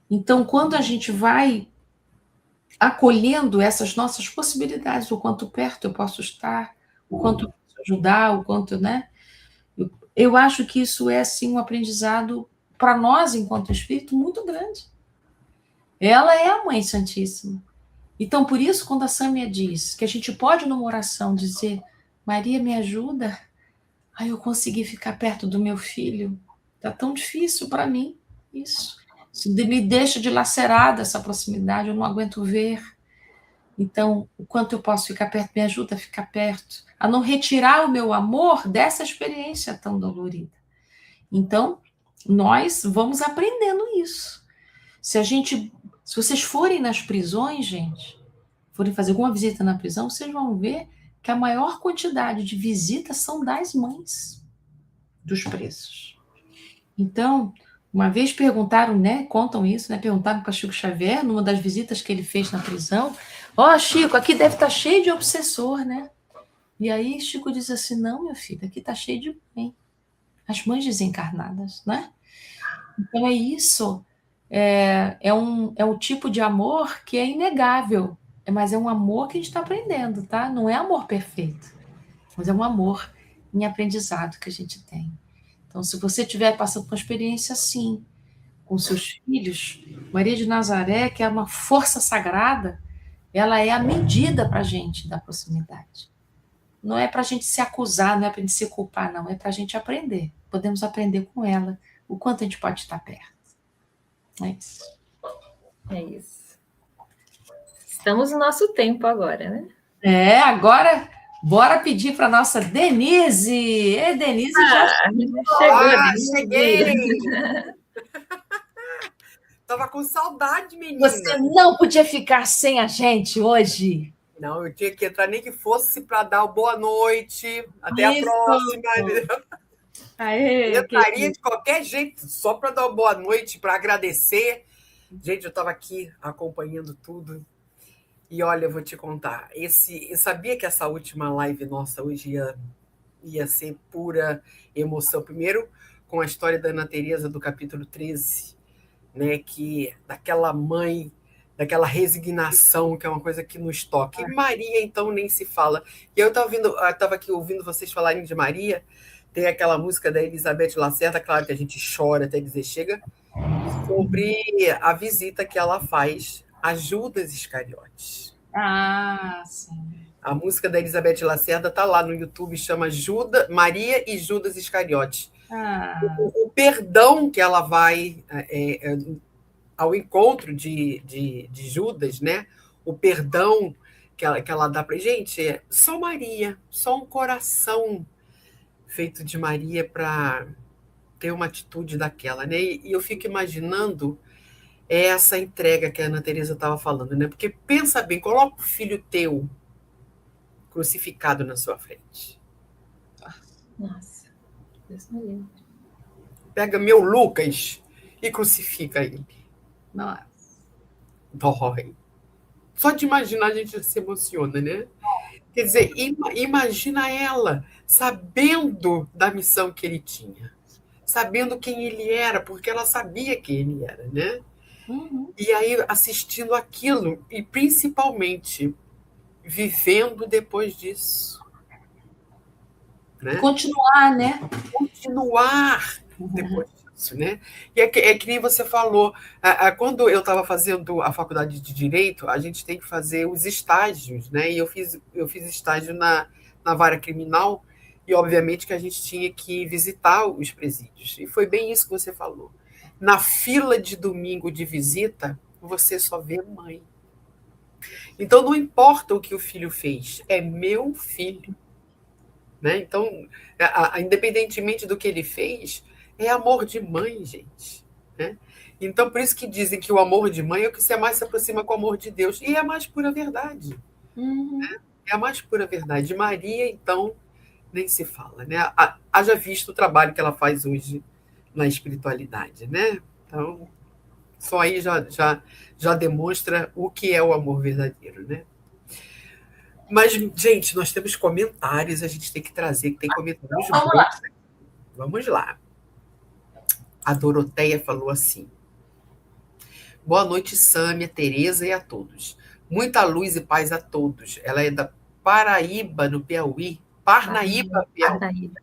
Então, quando a gente vai acolhendo essas nossas possibilidades, o quanto perto eu posso estar, o quanto eu posso ajudar, o quanto, né? Eu acho que isso é, sim, um aprendizado para nós, enquanto espírito, muito grande. Ela é a Mãe Santíssima. Então, por isso, quando a Sâmia diz que a gente pode, numa oração, dizer Maria, me ajuda, aí eu consegui ficar perto do meu filho. Está tão difícil para mim isso. Isso me deixa dilacerada essa proximidade, eu não aguento ver. Então, o quanto eu posso ficar perto, me ajuda a ficar perto, a não retirar o meu amor dessa experiência tão dolorida. Então, nós vamos aprendendo isso. Se vocês forem nas prisões, gente, forem fazer alguma visita na prisão, vocês vão ver que a maior quantidade de visitas são das mães dos presos. Então, uma vez perguntaram, né, contam isso, né, perguntaram para Chico Xavier, numa das visitas que ele fez na prisão, Chico, aqui deve estar cheio de obsessor, né? E aí Chico diz assim, não, meu filho, aqui está cheio de mãe. As mães desencarnadas, né? Então é isso, é um tipo de amor que é inegável, mas é um amor que a gente está aprendendo, tá? Não é amor perfeito, mas é um amor em aprendizado que a gente tem. Então, se você estiver passando por uma experiência assim, com seus filhos, Maria de Nazaré, que é uma força sagrada, ela é a medida para a gente da proximidade. Não é para a gente se acusar, não é para a gente se culpar, não, é para a gente aprender. Podemos aprender com ela o quanto a gente pode estar perto. É isso. É isso. Estamos no nosso tempo agora, né? Agora bora pedir para nossa Denise. Denise já chegou. Cheguei! Tava com saudade, menina. Você não podia ficar sem a gente hoje. Não, eu tinha que entrar, nem que fosse para dar o boa noite. Até Isso. A próxima. Aê, eu entraria de qualquer jeito, só para dar uma boa noite, para agradecer. Gente, eu estava aqui acompanhando tudo. E olha, eu vou te contar. Eu sabia que essa última live nossa hoje ia ser pura emoção. Primeiro, com a história da Ana Teresa do capítulo 13. Né, que daquela mãe, daquela resignação, que é uma coisa que nos toca. E Maria, então, nem se fala. E eu estava aqui ouvindo vocês falarem de Maria, tem aquela música da Elizabeth Lacerda, claro que a gente chora até dizer chega, sobre a visita que ela faz a Judas Iscariotes. Sim. A música da Elizabeth Lacerda está lá no YouTube, chama Maria e Judas Iscariotes. O perdão que ela vai ao encontro de Judas, né? O perdão que ela dá para gente, só Maria, só um coração feito de Maria para ter uma atitude daquela, né? E eu fico imaginando essa entrega que a Ana Teresa estava falando, né? Porque pensa bem, coloca o filho teu crucificado na sua frente. Nossa, Deus me livre. Pega meu Lucas e crucifica ele. Nossa. Dói. Só de imaginar a gente se emociona, né? Quer dizer, imagina ela sabendo da missão que ele tinha, sabendo quem ele era, porque ela sabia quem ele era, né? Uhum. E aí assistindo aquilo e principalmente vivendo depois disso. Né? Continuar, né? Continuar depois disso, né? E é que nem você falou, quando eu estava fazendo a faculdade de Direito, a gente tem que fazer os estágios, né? E eu fiz estágio na vara criminal e, obviamente, que a gente tinha que visitar os presídios. E foi bem isso que você falou. Na fila de domingo de visita, você só vê mãe. Então, não importa o que o filho fez, é meu filho. Né? Então, independentemente do que ele fez, é amor de mãe, gente. né? Então, por isso que dizem que o amor de mãe é o que mais se aproxima com o amor de Deus. E é a mais pura verdade. É a mais pura verdade. De Maria, então, nem se fala, né? Haja visto o trabalho que ela faz hoje na espiritualidade, né? Então, só aí já demonstra o que é o amor verdadeiro, né? Mas, gente, nós temos comentários, a gente tem que trazer, que tem comentários Vamos bons. lá. Vamos lá. A Doroteia falou assim: boa noite, Sâmia, Tereza e a todos. Muita luz e paz a todos. Ela é da Paraíba, no Piauí. Parnaíba, Piauí. Parnaíba.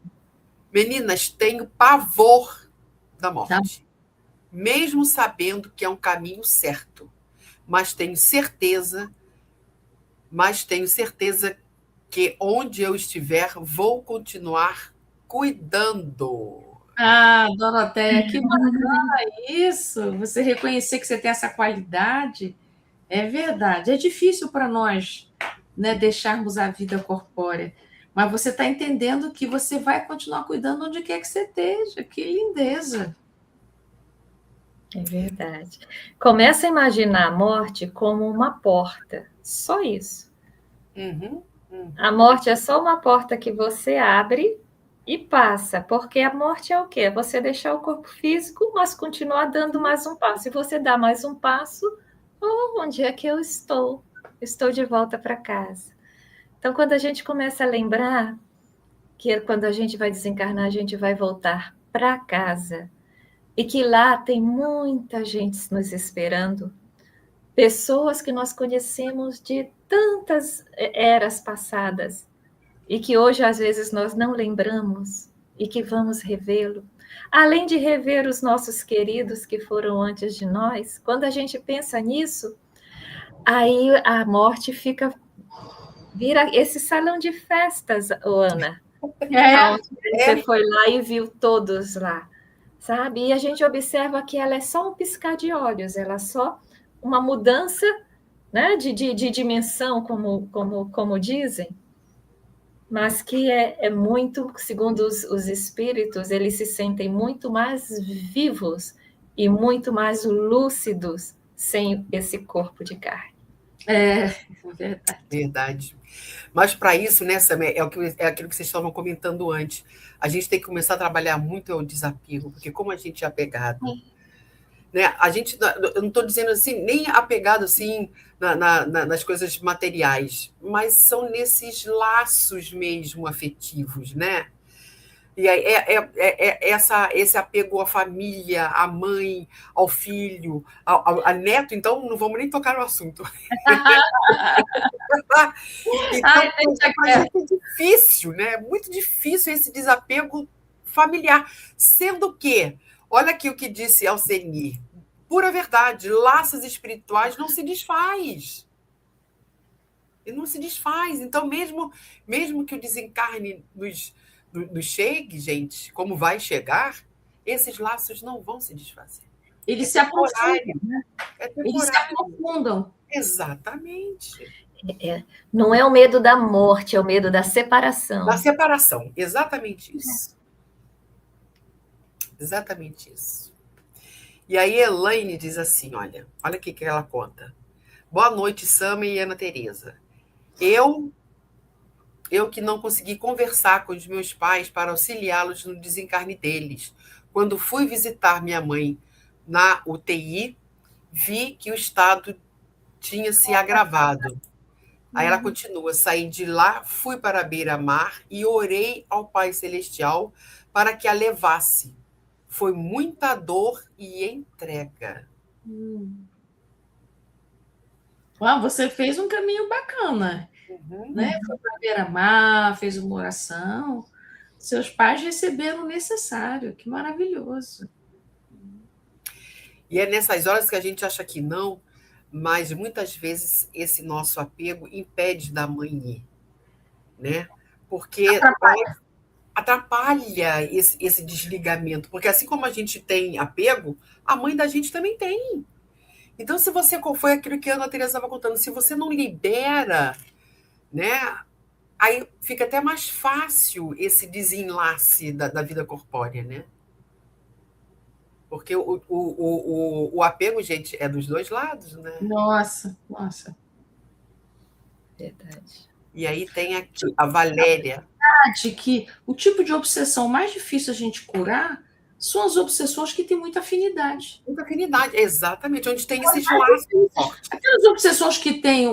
Meninas, tenho pavor da Tá. morte, mesmo sabendo que é um caminho certo. Mas tenho certeza que onde eu estiver, vou continuar cuidando. Ah, Doroteia, que bacana isso! Você reconhecer que você tem essa qualidade é verdade. É difícil para nós, né, deixarmos a vida corpórea, mas você está entendendo que você vai continuar cuidando onde quer que você esteja. Que lindeza! É verdade. Começa a imaginar a morte como uma porta, só isso. Uhum. A morte é só uma porta que você abre e passa, porque a morte é o quê? É você deixar o corpo físico, mas continuar dando mais um passo. Se você dá mais um passo, onde é que eu estou? Estou de volta para casa. Então, quando a gente começa a lembrar que quando a gente vai desencarnar, a gente vai voltar para casa, e que lá tem muita gente nos esperando, pessoas que nós conhecemos de tantas eras passadas, e que hoje às vezes nós não lembramos e que vamos revê-lo. Além de rever os nossos queridos que foram antes de nós, quando a gente pensa nisso, aí a morte vira esse salão de festas, Ana. Você foi lá e viu todos lá, sabe? E a gente observa que ela é só um piscar de olhos, ela é só uma mudança, né, de dimensão, como dizem, mas que é muito, segundo os espíritos, eles se sentem muito mais vivos e muito mais lúcidos sem esse corpo de carne. É verdade. Verdade. Mas para isso, né, Sam, é aquilo que vocês estavam comentando antes. A gente tem que começar a trabalhar muito o desapego, porque como a gente é apegado, né? Eu não estou dizendo assim, nem apegado assim nas coisas materiais, mas são nesses laços mesmo afetivos, né? E aí esse apego à família, à mãe, ao filho, a neto, então não vamos nem tocar no assunto. Então, é difícil, né? É muito difícil esse desapego familiar. Sendo que, olha aqui o que disse Alcenir, pura verdade, laços espirituais não se desfaz. E não se desfaz. Então, mesmo que o desencarne nos chegue, gente, como vai chegar, esses laços não vão se desfazer. Eles se aproximam, né? Eles se temporário. aprofundam. Exatamente. Não é o medo da morte, é o medo da separação. Da separação, exatamente isso. Exatamente isso. E aí Elaine diz assim, olha o que ela conta. Boa noite, Sama e Ana Tereza. Eu que não consegui conversar com os meus pais para auxiliá-los no desencarne deles. Quando fui visitar minha mãe na UTI, vi que o estado tinha se agravado. Aí ela continua, saí de lá, fui para a beira-mar e orei ao Pai Celestial para que a levasse. Foi muita dor e entrega. Você fez um caminho bacana, né? Foi para a beira-mar, fez uma oração. Seus pais receberam o necessário. Que maravilhoso. E é nessas horas que a gente acha que não, mas muitas vezes esse nosso apego impede da mãe ir, né? Porque atrapalha esse desligamento, porque assim como a gente tem apego, a mãe da gente também tem. Então, se você, foi aquilo que a Ana Teresa estava contando, se você não libera, né, aí fica até mais fácil esse desenlace da vida corpórea, né? Porque o apego, gente, é dos dois lados, né? Nossa, nossa. Verdade. E aí tem aqui a Valéria. Que o tipo de obsessão mais difícil a gente curar são as obsessões que têm muita afinidade. Muita afinidade, exatamente, onde tem esses laços fortes. Aquelas obsessões que tem,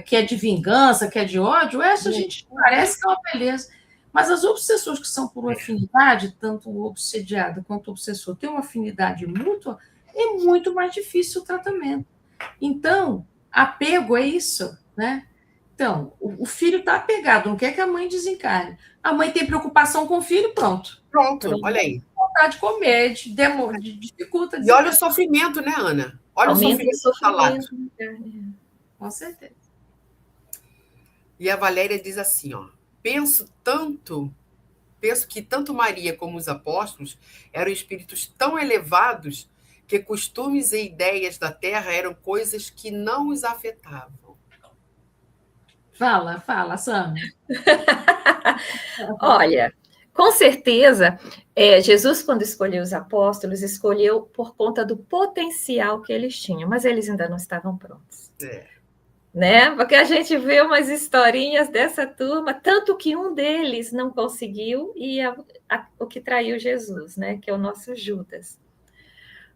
que é de vingança, que é de ódio, essa a gente parece que é uma beleza. Mas as obsessões que são por afinidade, tanto o obsediado quanto o obsessor tem uma afinidade mútua, é muito mais difícil o tratamento. Então, apego é isso, né? Então, o filho está apegado, não quer que a mãe desencarne. A mãe tem preocupação com o filho, pronto. Pronto, olha aí. Vontade de comer, dificulta. E olha o sofrimento, né, Ana? Olha Aumenta o sofrimento. Com certeza. E a Valéria diz assim, ó, penso que tanto Maria como os apóstolos eram espíritos tão elevados que costumes e ideias da terra eram coisas que não os afetavam. Fala, Sam. Olha, com certeza, Jesus, quando escolheu os apóstolos, escolheu por conta do potencial que eles tinham, mas eles ainda não estavam prontos. Né? Porque a gente vê umas historinhas dessa turma, tanto que um deles não conseguiu e o que traiu Jesus, né? Que é o nosso Judas.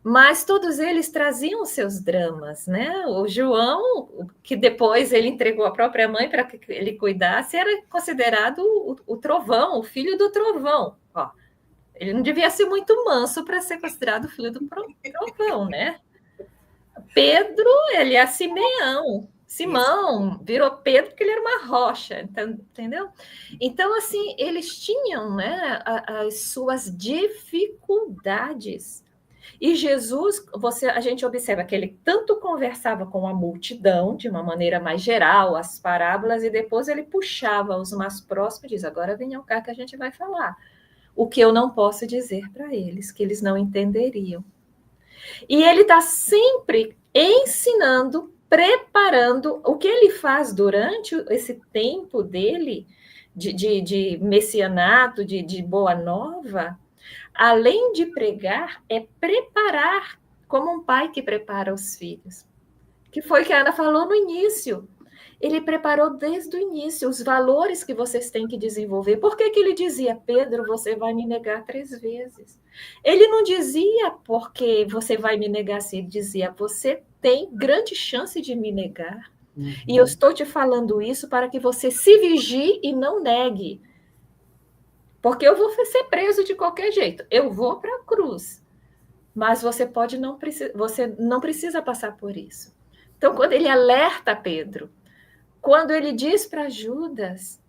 Mas todos eles traziam seus dramas, né? O João, que depois ele entregou a própria mãe para que ele cuidasse, era considerado o trovão, o filho do trovão. Ó, ele não devia ser muito manso para ser considerado o filho do trovão, né? Pedro, ele é Simeão. Simão virou Pedro porque ele era uma rocha, entendeu? Então, assim, eles tinham, né, as suas dificuldades. E Jesus, a gente observa que ele tanto conversava com a multidão, de uma maneira mais geral, as parábolas, e depois ele puxava os mais próximos e diz, agora venham cá que a gente vai falar. O que eu não posso dizer para eles, que eles não entenderiam. E ele está sempre ensinando, preparando. O que ele faz durante esse tempo dele, de messianato, de boa nova, além de pregar, é preparar, como um pai que prepara os filhos. Que foi o que a Ana falou no início. Ele preparou desde o início os valores que vocês têm que desenvolver. Por que ele dizia, Pedro, você vai me negar 3 vezes? Ele não dizia porque você vai me negar assim, ele dizia, você tem grande chance de me negar. Uhum. E eu estou te falando isso para que você se vigie e não negue. Porque eu vou ser preso de qualquer jeito. Eu vou para a cruz. Mas você não precisa passar por isso. Então, quando ele alerta Pedro, quando ele diz para Judas,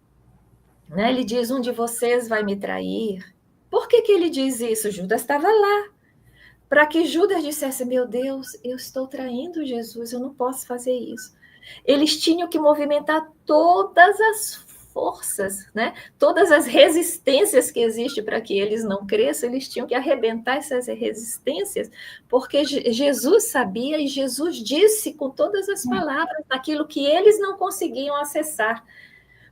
né, ele diz, um de vocês vai me trair. Por que ele diz isso? Judas estava lá. Para que Judas dissesse, meu Deus, eu estou traindo Jesus, eu não posso fazer isso. Eles tinham que movimentar todas as forças, né? Todas as resistências que existem para que eles não cresçam, eles tinham que arrebentar essas resistências, porque Jesus sabia e Jesus disse com todas as palavras aquilo que eles não conseguiam acessar.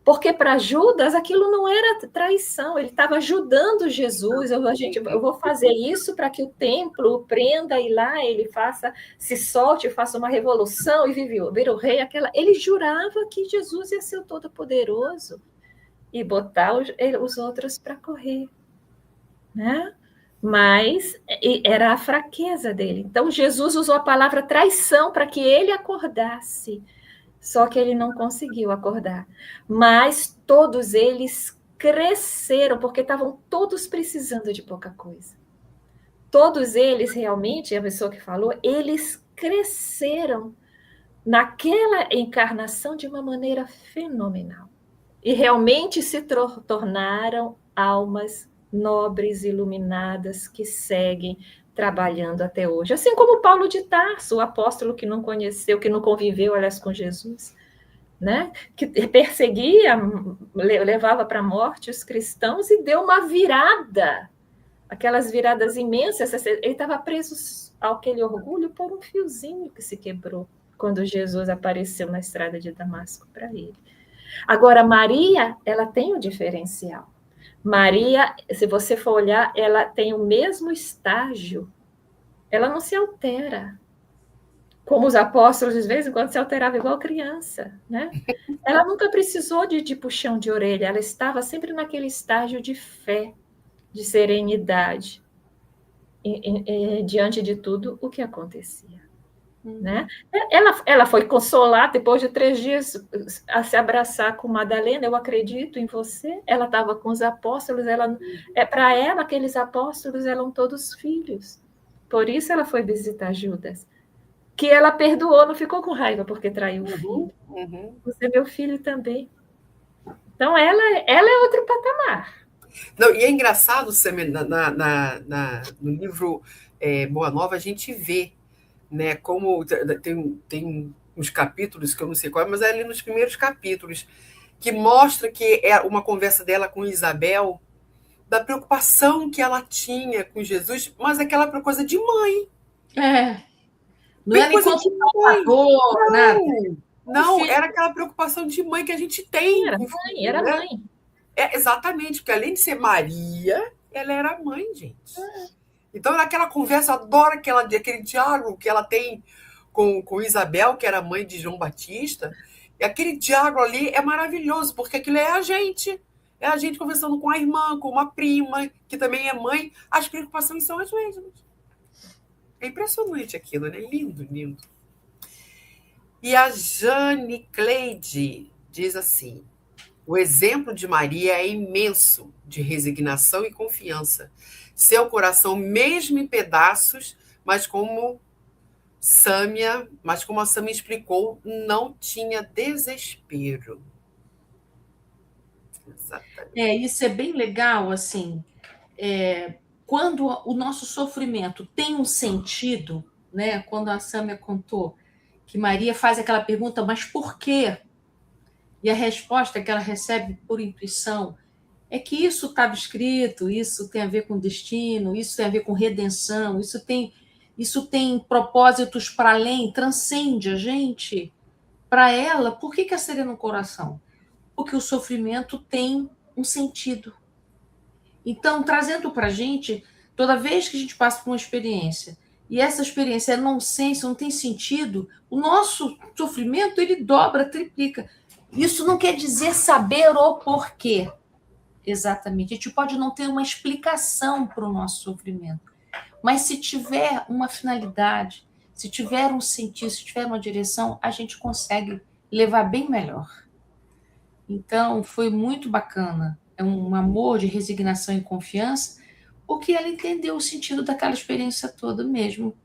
Porque para Judas aquilo não era traição, ele estava ajudando Jesus. Eu vou fazer isso para que o templo o prenda e lá ele se solte, faça uma revolução e vira o rei. Ele jurava que Jesus ia ser o Todo-Poderoso e botar os outros para correr, né? Mas era a fraqueza dele. Então Jesus usou a palavra traição para que ele acordasse. Só que ele não conseguiu acordar. Mas todos eles cresceram, porque estavam todos precisando de pouca coisa. Todos eles, realmente, a pessoa que falou, eles cresceram naquela encarnação de uma maneira fenomenal. E realmente se tornaram almas nobres, iluminadas, que seguem trabalhando até hoje. Assim como Paulo de Tarso, o apóstolo que não conheceu, que não conviveu, aliás, com Jesus, né? Que perseguia, levava para a morte os cristãos e deu uma virada, aquelas viradas imensas. Ele estava preso àquele orgulho por um fiozinho que se quebrou quando Jesus apareceu na estrada de Damasco para ele. Agora, Maria, ela tem um diferencial. Maria, se você for olhar, ela tem o mesmo estágio ela não se altera. Como os apóstolos, de vez em quando, se alterava igual criança, né? Ela nunca precisou de puxão de orelha, ela estava sempre naquele estágio de fé, de serenidade, diante de tudo o que acontecia. Né? Ela foi consolar depois de 3 dias a se abraçar com Madalena. Eu acredito em você. Ela estava com os apóstolos. Para ela, aqueles apóstolos eram todos filhos. Por isso ela foi visitar Judas, que ela perdoou, não ficou com raiva porque traiu o filho. Você é meu filho também. Então ela é outro patamar. Não, e é engraçado, Samir, no livro Boa Nova, a gente vê, né, como tem uns capítulos que eu não sei qual, mas é ali nos primeiros capítulos, que mostra que é uma conversa dela com Isabel, da preocupação que ela tinha com Jesus, mas aquela coisa de mãe. Não era coisa enquanto de mãe. nada. Não, era aquela preocupação de mãe que a gente tem. Era com mãe, filho, era né? mãe. Exatamente, porque além de ser Maria, ela era mãe, gente. Então, naquela conversa, eu adoro aquele diálogo que ela tem com Isabel, que era mãe de João Batista. E aquele diálogo ali é maravilhoso, porque aquilo é a gente. É a gente conversando com a irmã, com uma prima, que também é mãe. As preocupações são as mesmas. É impressionante aquilo, né? Lindo, lindo. E a Jane Cleide diz assim: o exemplo de Maria é imenso de resignação e confiança. Seu coração, mesmo em pedaços, mas como a Sâmia explicou, não tinha desespero. Exatamente. Isso é bem legal, assim, quando o nosso sofrimento tem um sentido, né? Quando a Sâmia contou que Maria faz aquela pergunta, mas por quê? E a resposta que ela recebe por intuição é que isso estava escrito, isso tem a ver com destino, isso tem a ver com redenção, isso tem propósitos para além, transcende a gente. Para ela, por que a sereia no coração? Porque o sofrimento tem um sentido. Então, trazendo para a gente, toda vez que a gente passa por uma experiência e essa experiência é nonsense, não tem sentido, o nosso sofrimento ele dobra, triplica. Isso não quer dizer saber o porquê. Exatamente. A gente pode não ter uma explicação para o nosso sofrimento, mas se tiver uma finalidade, se tiver um sentido, se tiver uma direção, a gente consegue levar bem melhor. Então, foi muito bacana. É um amor de resignação e confiança, porque ela entendeu o sentido daquela experiência toda mesmo,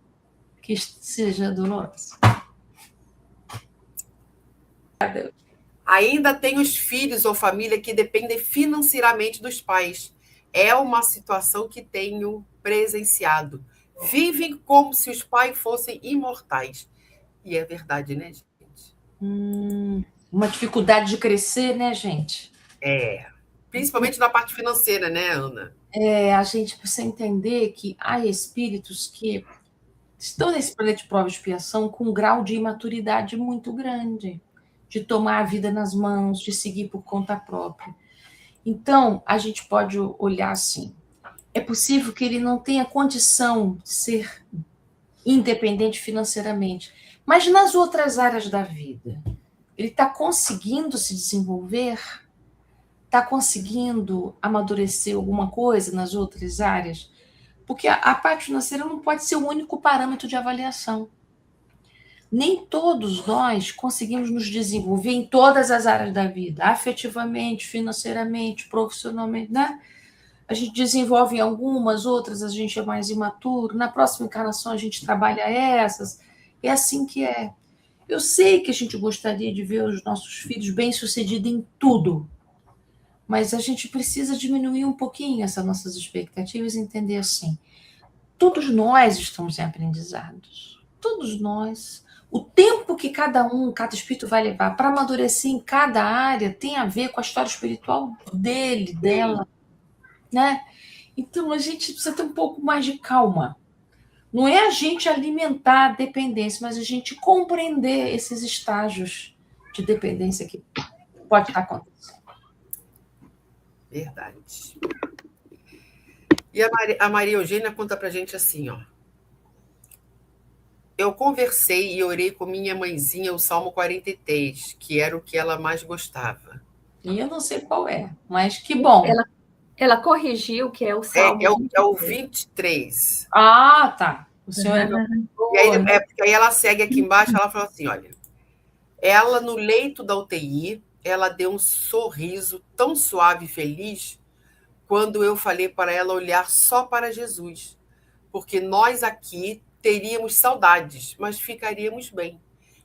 que seja dolorosa. Ainda tem os filhos ou família que dependem financeiramente dos pais. É uma situação que tenho presenciado. Vivem como se os pais fossem imortais. E é verdade, né, gente? Uma dificuldade de crescer, né, gente? Principalmente na parte financeira, né, Ana? A gente precisa entender que há espíritos que estão nesse planeta de prova e expiação com um grau de imaturidade muito grande, de tomar a vida nas mãos, de seguir por conta própria. Então, a gente pode olhar assim, é possível que ele não tenha condição de ser independente financeiramente, mas nas outras áreas da vida, ele está conseguindo se desenvolver, está conseguindo amadurecer alguma coisa nas outras áreas, porque a parte financeira não pode ser o único parâmetro de avaliação. Nem todos nós conseguimos nos desenvolver em todas as áreas da vida, afetivamente, financeiramente, profissionalmente, né? A gente desenvolve em algumas, outras a gente é mais imaturo, na próxima encarnação a gente trabalha essas, é assim que é. Eu sei que a gente gostaria de ver os nossos filhos bem-sucedidos em tudo, mas a gente precisa diminuir um pouquinho essas nossas expectativas e entender assim, todos nós estamos em aprendizados, todos nós. O tempo que cada espírito vai levar para amadurecer em cada área tem a ver com a história espiritual dele, dela, né? Então a gente precisa ter um pouco mais de calma. Não é a gente alimentar a dependência, mas a gente compreender esses estágios de dependência que pode estar acontecendo. Verdade. E a Maria Eugênia conta pra gente assim, ó. eu conversei e orei com minha mãezinha o Salmo 43, que era o que ela mais gostava. E eu não sei qual é, mas que bom. Ela corrigiu que é o Salmo É o 23. Ah, tá. O senhor é meu E aí, pastor, né? porque aí ela segue aqui embaixo, ela fala assim, olha, ela no leito da UTI, ela deu um sorriso tão suave e feliz quando eu falei para ela olhar só para Jesus, porque nós aqui teríamos saudades, mas ficaríamos bem.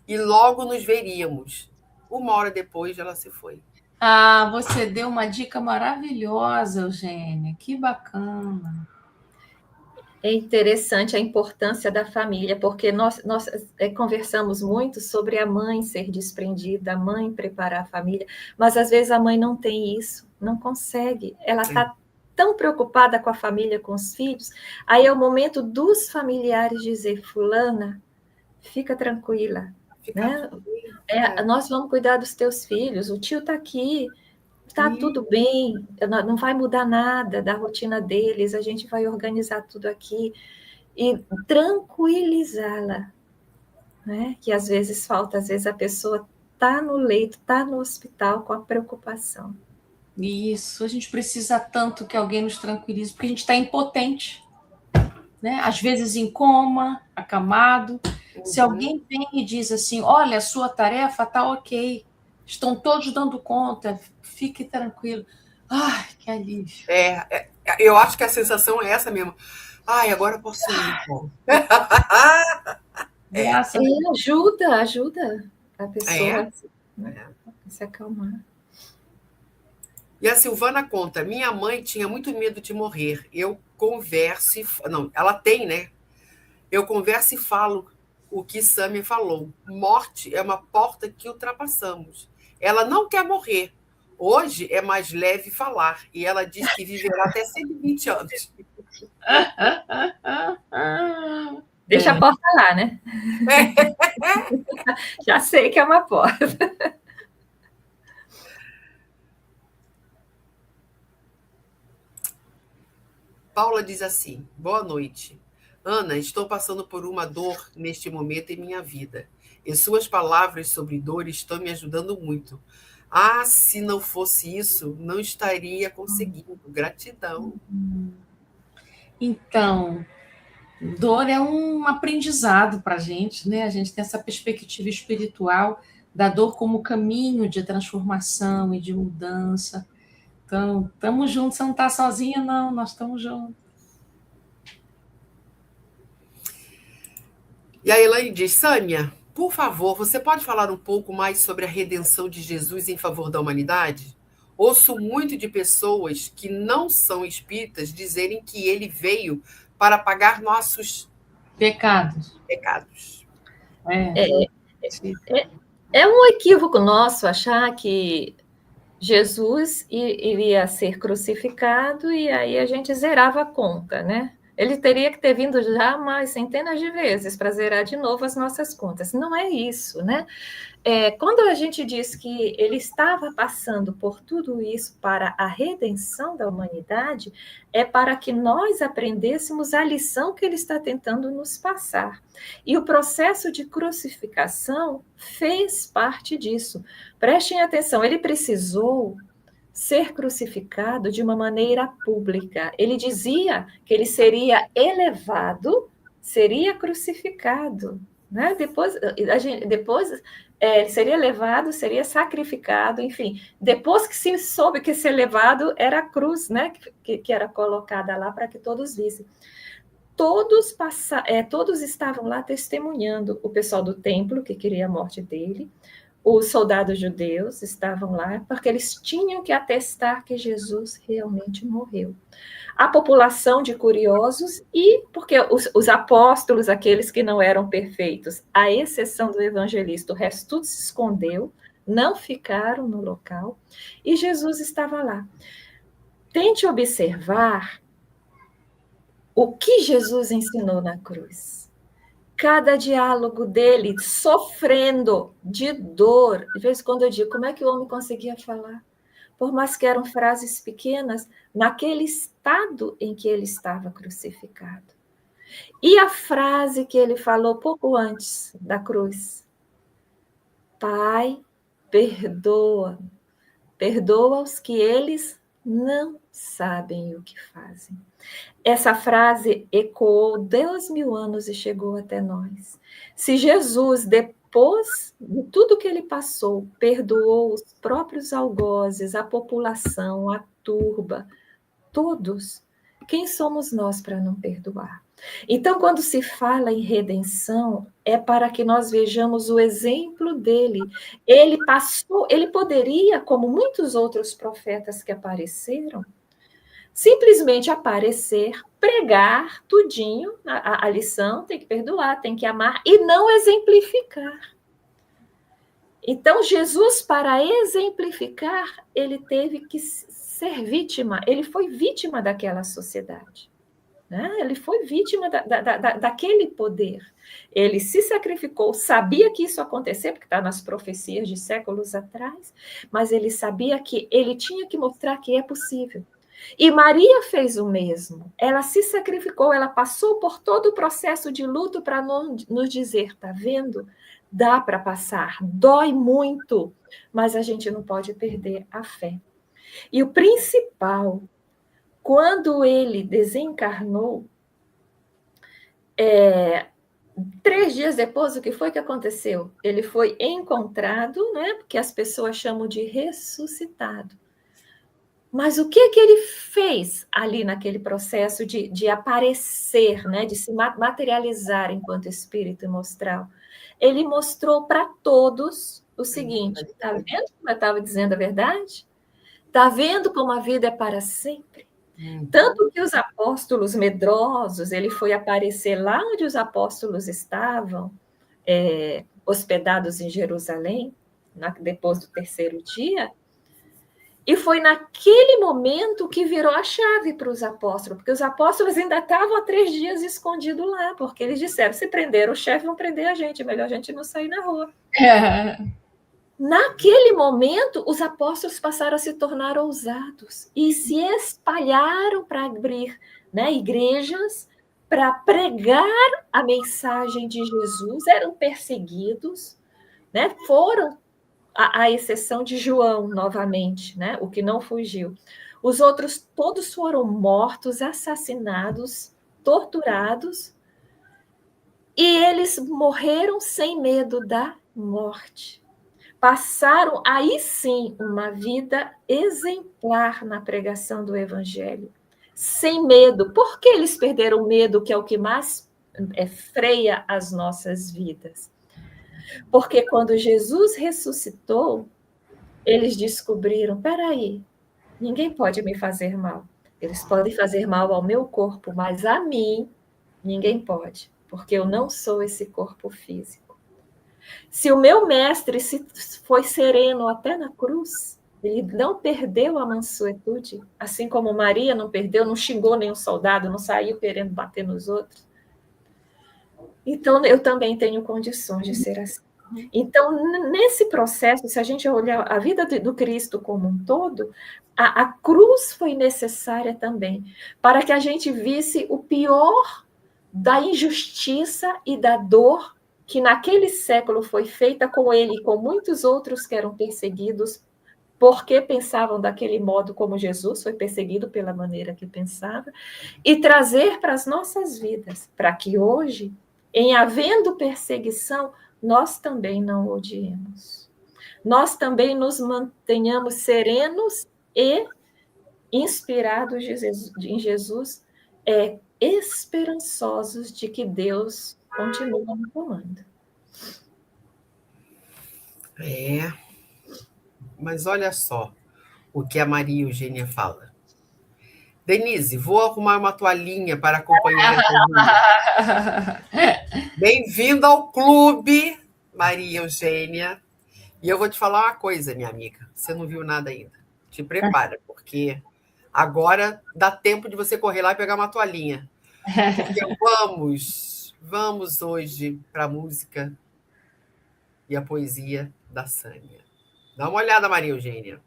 E logo nos veríamos. 1 hora depois, ela se foi. Ah, você deu uma dica maravilhosa, Eugênia. Que bacana. É interessante a importância da família, porque nós conversamos muito sobre a mãe ser desprendida, a mãe preparar a família, mas às vezes a mãe não tem isso, não consegue. Ela está tão preocupada com a família, com os filhos, aí é o momento dos familiares dizer, fulana, fica tranquila, né? Nós vamos cuidar dos teus filhos, o tio está aqui, está tudo bem, não vai mudar nada da rotina deles, a gente vai organizar tudo aqui e tranquilizá-la, né? Que às vezes falta, às vezes a pessoa está no leito, está no hospital com a preocupação. Isso, a gente precisa tanto que alguém nos tranquilize, porque a gente está impotente, né? Às vezes em coma, acamado. Se alguém vem e diz assim, olha, a sua tarefa está ok, estão todos dando conta, fique tranquilo. Ai, que alívio. Eu acho que a sensação é essa mesmo. Ai, agora eu posso ir, pô. Ajuda a pessoa a se acalmar. E a Silvana conta, minha mãe tinha muito medo de morrer. Eu converso não, ela tem, né? Eu converso e falo o que Sâmia falou. Morte é uma porta que ultrapassamos. Ela não quer morrer. Hoje é mais leve falar. E ela diz que viverá até 120 anos. Deixa a porta lá, né? Já sei que é uma porta. Paula diz assim, boa noite. Ana, estou passando por uma dor neste momento em minha vida. E suas palavras sobre dor estão me ajudando muito. Ah, se não fosse isso, não estaria conseguindo. Gratidão. Então, dor é um aprendizado para a gente, né? A gente tem essa perspectiva espiritual da dor como caminho de transformação e de mudança. Então, estamos juntos, você não está sozinha, não, nós estamos juntos. E a Elaine diz, Sâmia, por favor, você pode falar um pouco mais sobre a redenção de Jesus em favor da humanidade? Ouço muito de pessoas que não são espíritas dizerem que ele veio para pagar nossos pecados. É um equívoco nosso achar que Jesus iria ser crucificado e aí a gente zerava a conta, né? Ele teria que ter vindo já mais centenas de vezes para zerar de novo as nossas contas. Não é isso, né? Quando a gente diz que ele estava passando por tudo isso para a redenção da humanidade, é para que nós aprendêssemos a lição que ele está tentando nos passar. E o processo de crucificação fez parte disso. Prestem atenção, ele precisou ser crucificado de uma maneira pública. Ele dizia que ele seria elevado, seria crucificado, né? Depois ele seria levado, seria sacrificado, enfim. Depois que se soube que ser levado era a cruz, né? Que era colocada lá para que todos vissem. Todos estavam lá testemunhando, o pessoal do templo, que queria a morte dele, os soldados judeus estavam lá, porque eles tinham que atestar que Jesus realmente morreu. A população de curiosos e porque os apóstolos, aqueles que não eram perfeitos, à exceção do evangelista, o resto tudo se escondeu, não ficaram no local, e Jesus estava lá. Tente observar o que Jesus ensinou na cruz. Cada diálogo dele sofrendo de dor. De vez em quando eu digo, como é que o homem conseguia falar? Por mais que eram frases pequenas, naquele estado em que ele estava crucificado. E a frase que ele falou pouco antes da cruz: Pai, perdoa, perdoa os que eles não sabem o que fazem. Essa frase ecoou 2000 anos e chegou até nós. Se Jesus, depois de tudo que ele passou, perdoou os próprios algozes, a população, a turba, todos, quem somos nós para não perdoar? Então, quando se fala em redenção, é para que nós vejamos o exemplo dele. Ele passou, ele poderia, como muitos outros profetas que apareceram, simplesmente aparecer, pregar tudinho, a lição, tem que perdoar, tem que amar, e não exemplificar. Então, Jesus, para exemplificar, ele teve que ser vítima, ele foi vítima daquela sociedade. Né? Ele foi vítima daquele poder. Ele se sacrificou, sabia que isso ia acontecer, porque está nas profecias de séculos atrás, mas ele sabia que ele tinha que mostrar que é possível. E Maria fez o mesmo. Ela se sacrificou, ela passou por todo o processo de luto para nos dizer, tá vendo? Dá para passar, dói muito, mas a gente não pode perder a fé. E o principal, quando ele desencarnou, 3 dias depois, o que foi que aconteceu? Ele foi encontrado, né? Porque as pessoas chamam de ressuscitado. Mas o que ele fez ali naquele processo de aparecer, né, de se materializar enquanto espírito imortal? Ele mostrou para todos o seguinte: está vendo como eu estava dizendo a verdade? Está vendo como a vida é para sempre? Tanto que os apóstolos medrosos, ele foi aparecer lá onde os apóstolos estavam, hospedados em Jerusalém, depois do 3º dia. E foi naquele momento que virou a chave para os apóstolos, porque os apóstolos ainda estavam há 3 dias escondidos lá, porque eles disseram, se prenderam o chefe, vão prender a gente, é melhor a gente não sair na rua. Naquele momento, os apóstolos passaram a se tornar ousados e se espalharam para abrir, né, igrejas, para pregar a mensagem de Jesus, eram perseguidos, né, foram à exceção de João, novamente, né? O que não fugiu. Os outros todos foram mortos, assassinados, torturados, e eles morreram sem medo da morte. Passaram, aí sim, uma vida exemplar na pregação do Evangelho, sem medo. Por que eles perderam o medo, que é o que mais freia as nossas vidas? Porque quando Jesus ressuscitou, eles descobriram, peraí, ninguém pode me fazer mal. Eles podem fazer mal ao meu corpo, mas a mim, ninguém pode, porque eu não sou esse corpo físico. Se o meu mestre foi sereno até na cruz, ele não perdeu a mansuetude, assim como Maria não perdeu, não xingou nenhum soldado, não saiu querendo bater nos outros. Então, eu também tenho condições de ser assim. Então, nesse processo, se a gente olhar a vida do Cristo como um todo, a cruz foi necessária também, para que a gente visse o pior da injustiça e da dor que naquele século foi feita com ele e com muitos outros que eram perseguidos porque pensavam daquele modo como Jesus foi perseguido pela maneira que pensava, e trazer para as nossas vidas, para que hoje, em havendo perseguição, nós também não odiemos. Nós também nos mantenhamos serenos e inspirados em Jesus, esperançosos de que Deus continua no comando. Mas olha só o que a Maria Eugênia fala. Denise, vou arrumar uma toalhinha para acompanhar a Bem-vinda ao clube, Maria Eugênia. E eu vou te falar uma coisa, minha amiga. Você não viu nada ainda. Te prepara, porque agora dá tempo de você correr lá e pegar uma toalhinha. Porque vamos hoje para a música e a poesia da Sânia. Dá uma olhada, Maria Eugênia.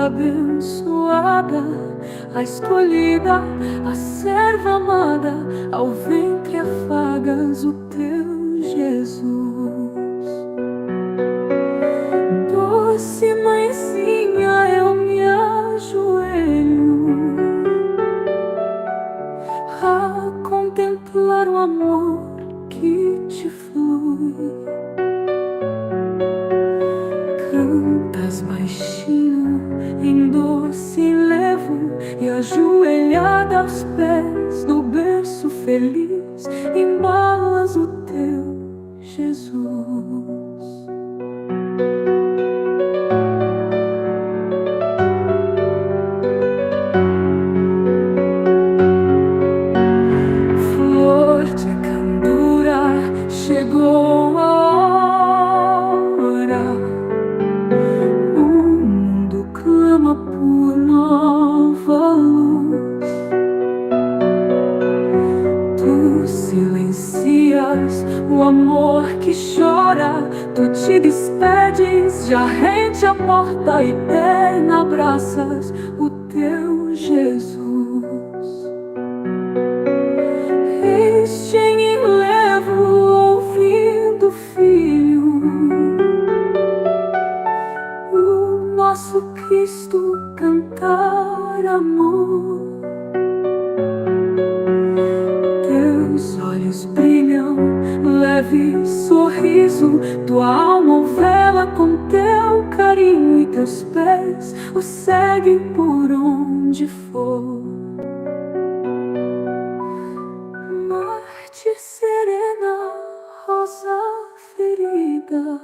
abençoada, a escolhida, a serva amada, ao ventre afagas o teu Jesus. Doce mãezinha, eu me ajoelho a contemplar o amor que te flui. Cantas baixinho em doce enlevo, e ajoelhada aos pés do berço feliz, embalas o teu Jesus. Flor de candura, chegou a hora. O mundo clama por nova luz. Tu silencias o amor que chora. Tu te despedes, já rente a porta eterna, abraças o teu Jesus. Este em enlevo, ouvindo, filho, o nosso Cristo cantar amor. Teus olhos brilham, leve sorriso, tua alma o vela com teu carinho, e teus pés o seguem por onde for. Marte serena, rosa ferida,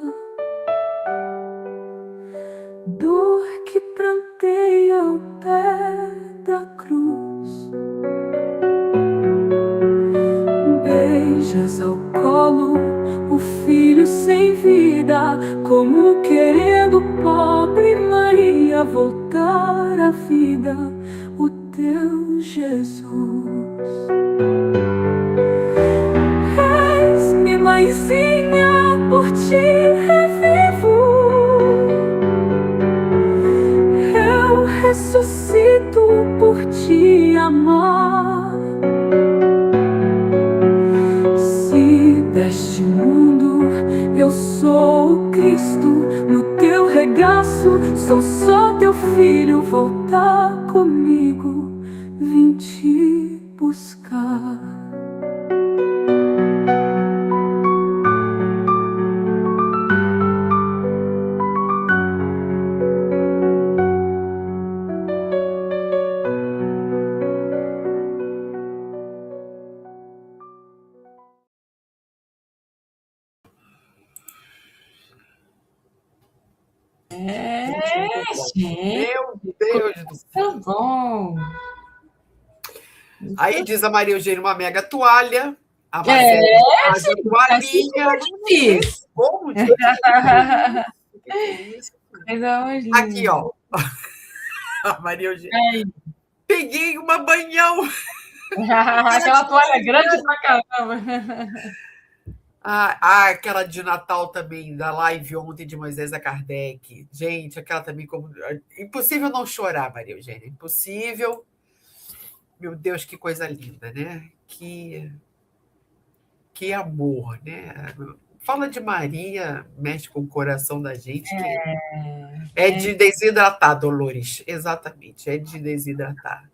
dor que pranteia ao pé da cruz. Beijas ao colo o filho sem vida, como querendo pobre Maria voltar à vida, o teu Jesus. Eis-me, mãezinha, por ti revivo, eu ressuscito por te amar. Se deste mundo eu sou o Cristo, no teu regaço sou só teu filho, voltar comigo, vim te buscar. Gente, Meu Deus do céu. tá bom. Aí diz a Maria Eugênia, uma mega toalha. A É, Marcela faz a Tá toalhinha. difícil. Como, gente? Que é isso? Coisa mais Aqui, linda. ó. A Maria Eugênia. Aí. Peguei uma banhão. Aquela toalha grande pra caramba. Aquela de Natal também, da live ontem de Moisés a Kardec. Gente, aquela também como. Impossível não chorar, Maria Eugênia. Impossível. Meu Deus, que coisa linda, né? Que amor, né? Fala de Maria, mexe com o coração da gente, que é de desidratar, Dolores. Exatamente, é de desidratar.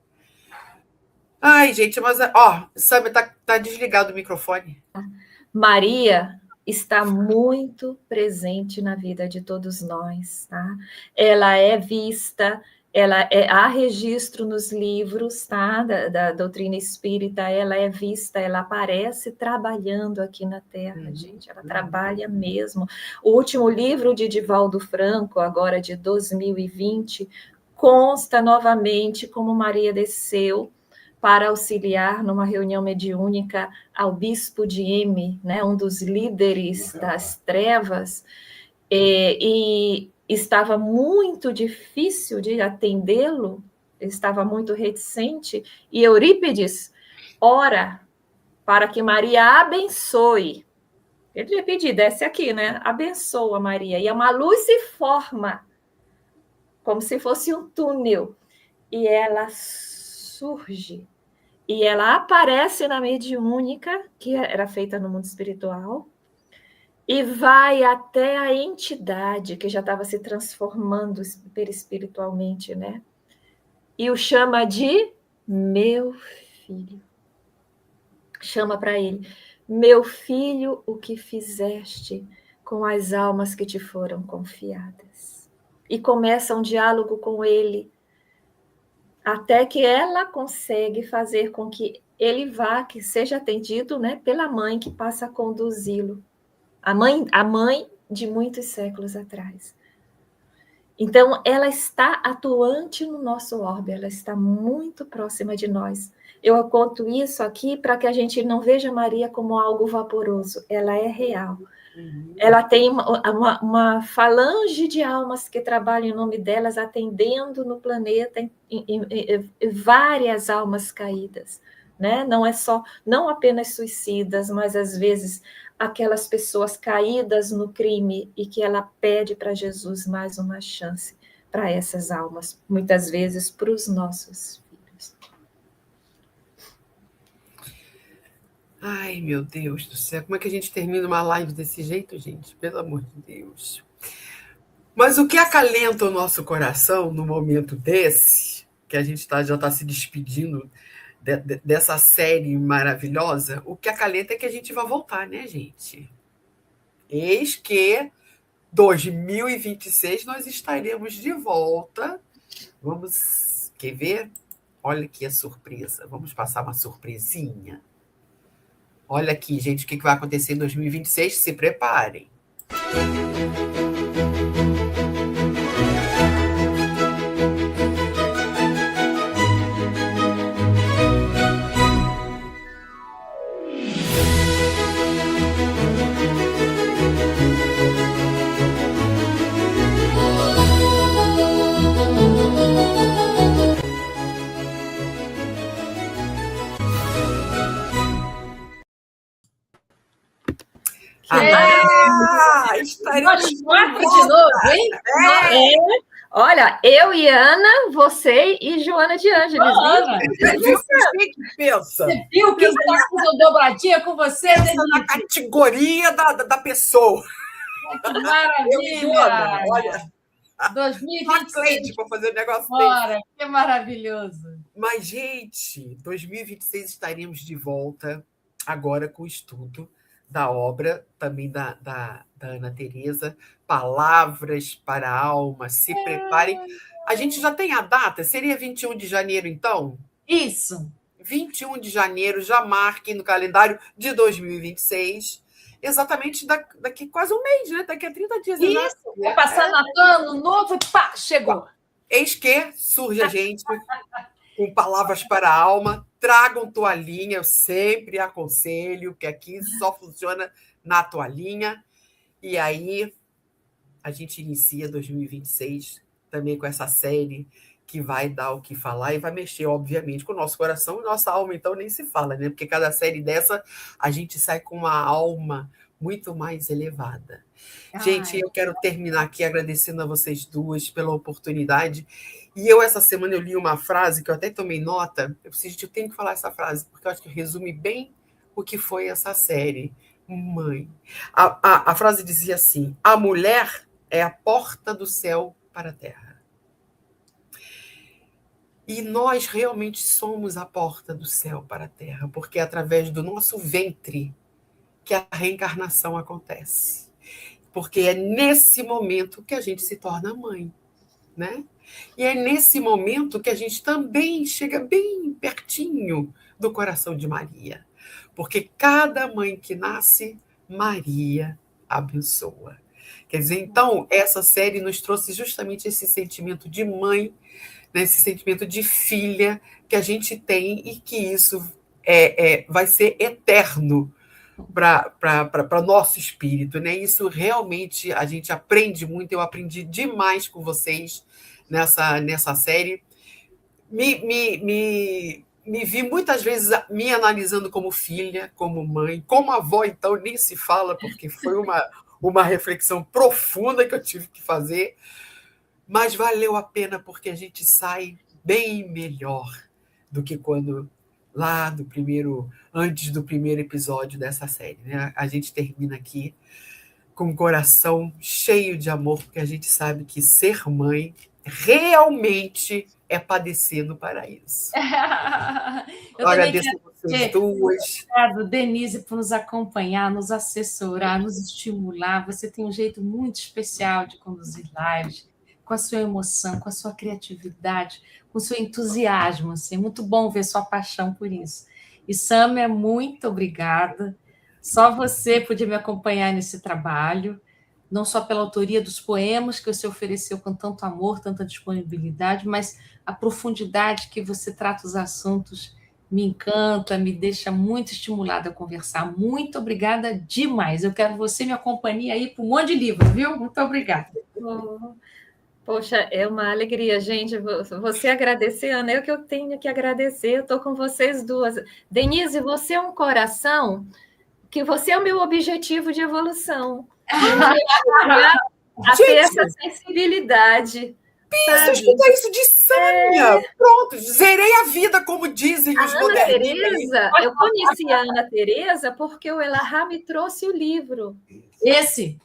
Ai, gente, mas ó, Sâmia, tá desligado o microfone. Maria está muito presente na vida de todos nós, tá? Ela é vista, há registro nos livros, tá? Da doutrina espírita, ela é vista, ela aparece trabalhando aqui na Terra, gente, ela trabalha mesmo. O último livro de Divaldo Franco, agora de 2020, consta novamente como Maria desceu para auxiliar numa reunião mediúnica ao bispo de M, né, um dos líderes das trevas, e estava muito difícil de atendê-lo, estava muito reticente, e Eurípides ora para que Maria abençoe. Ele devia pedir, desce aqui, né? Abençoa Maria. E uma luz se forma como se fosse um túnel, e ela surge, e ela aparece na mediúnica, que era feita no mundo espiritual, e vai até a entidade que já estava se transformando perispiritualmente, né? E o chama de meu filho. Chama para ele, meu filho, o que fizeste com as almas que te foram confiadas? E começa um diálogo com ele, até que ela consegue fazer com que ele vá, que seja atendido, né, pela mãe que passa a conduzi-lo. A mãe de muitos séculos atrás. Então, ela está atuante no nosso orbe, ela está muito próxima de nós. Eu conto isso aqui para que a gente não veja Maria como algo vaporoso, ela é real. Ela tem uma falange de almas que trabalham em nome delas, atendendo no planeta em várias almas caídas, né? Não apenas suicidas, mas às vezes aquelas pessoas caídas no crime e que ela pede para Jesus mais uma chance para essas almas, muitas vezes para os nossos filhos. Ai, meu Deus do céu, como é que a gente termina uma live desse jeito, gente? Pelo amor de Deus. Mas o que acalenta o nosso coração no momento desse, que a gente já está se despedindo dessa série maravilhosa, o que acalenta é que a gente vai voltar, né, gente? Eis que 2026 nós estaremos de volta. Vamos, quer ver? Olha aqui a surpresa. Vamos passar uma surpresinha. Olha aqui, gente, o que vai acontecer em 2026. Se preparem. Estaremos de novo, hein? Olha, eu e Ana, você e Joana de Ângeles. Ana, você viu quem está fazendo dobradinha com você? Na categoria da pessoa. Que maravilha! Olha, 2026 para fazer um negócio desse. Que maravilhoso. Mas, gente, 2026 estaremos de volta agora com o estudo da obra, também da Ana Teresa, Palavras para a Alma, se preparem. A gente já tem a data? Seria 21 de janeiro, então? Isso. 21 de janeiro, já marquem no calendário de 2026, exatamente daqui quase um mês, né? Daqui a 30 dias. Isso, vai passar Natal, Ano Novo e pá, chegou. Eis que surge a gente com Palavras para a Alma. Tragam toalhinha, eu sempre aconselho, que aqui só funciona na toalhinha. E aí a gente inicia 2026 também com essa série que vai dar o que falar e vai mexer, obviamente, com o nosso coração e nossa alma, então nem se fala, né? Porque cada série dessa a gente sai com uma alma muito mais elevada. Gente, eu quero terminar aqui agradecendo a vocês duas pela oportunidade. E essa semana, eu li uma frase que eu até tomei nota. Eu tenho que falar essa frase, porque eu acho que resume bem o que foi essa série. Mãe. A frase dizia assim: a mulher é a porta do céu para a terra. E nós realmente somos a porta do céu para a terra, porque é através do nosso ventre que a reencarnação acontece. Porque é nesse momento que a gente se torna mãe, né? E é nesse momento que a gente também chega bem pertinho do coração de Maria. Porque cada mãe que nasce, Maria abençoa. Quer dizer, então, essa série nos trouxe justamente esse sentimento de mãe, né? Esse sentimento de filha que a gente tem e que isso vai ser eterno para nosso espírito, né? Isso realmente a gente aprende muito. Eu aprendi demais com vocês nessa série. Me vi muitas vezes me analisando como filha, como mãe, como avó, então nem se fala, porque foi uma reflexão profunda que eu tive que fazer. mas valeu a pena porque a gente sai bem melhor do que quando lá do primeiro, antes do primeiro episódio dessa série, né? A gente termina aqui com o coração cheio de amor, porque a gente sabe que ser mãe realmente é padecer no paraíso. Eu agradeço a vocês duas. Obrigado, Denise, por nos acompanhar, nos assessorar, nos estimular. Você tem um jeito muito especial de conduzir lives, com a sua emoção, com a sua criatividade, com o seu entusiasmo. Assim, é muito bom ver sua paixão por isso. E, Sâmia, muito obrigada. Só você podia me acompanhar nesse trabalho, não só pela autoria dos poemas que você ofereceu com tanto amor, tanta disponibilidade, mas a profundidade que você trata os assuntos me encanta, me deixa muito estimulada a conversar. Muito obrigada demais. Eu quero você me acompanhar aí para um monte de livro, viu? Muito obrigada. Poxa, é uma alegria, gente. Você agradecer, Ana, é o que eu tenho que agradecer. Eu estou com vocês duas. Denise, você é um coração, que você é o meu objetivo de evolução. A ter essa sensibilidade. Pensa, escuta isso de Sâmia. Pronto, zerei a vida, como dizem os moderninhos. Tereza, eu conheci a Ana Tereza porque o Elahá me trouxe o livro. Esse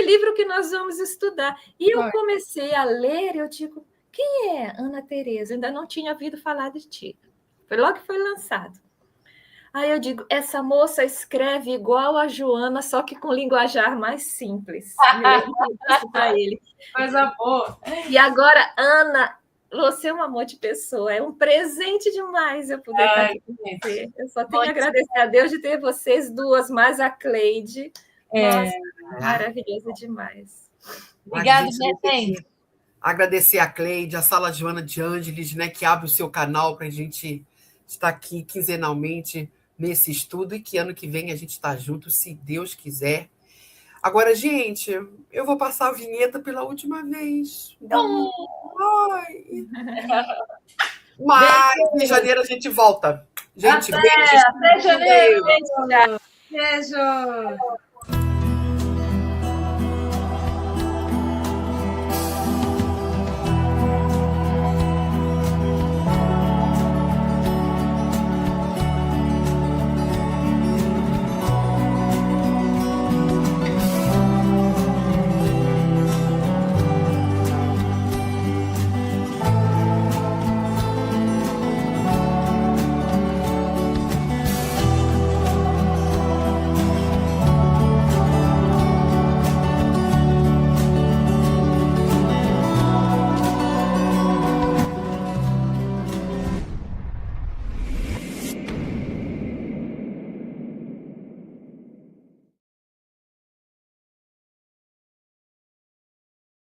livro que nós vamos estudar. E eu comecei a ler, eu digo, quem é Ana Tereza? Eu ainda não tinha ouvido falar de ti. Foi logo que foi lançado. Aí eu digo, essa moça escreve igual a Joana, só que com linguajar mais simples. Para ele. Coisa boa. E agora, Ana, você é um amor de pessoa, é um presente demais eu poder estar aqui com você. Eu só tenho a agradecer a Deus de ter vocês duas, mais a Cleide. Nossa, maravilhosa demais. Obrigada, gente. Agradecer a Cleide, a Sala Joana de Ângeles, né, que abre o seu canal para a gente estar aqui quinzenalmente nesse estudo e que ano que vem a gente está junto, se Deus quiser. Agora, gente, eu vou passar a vinheta pela última vez. Mas em janeiro a gente volta. Gente, até janeiro. Beijo.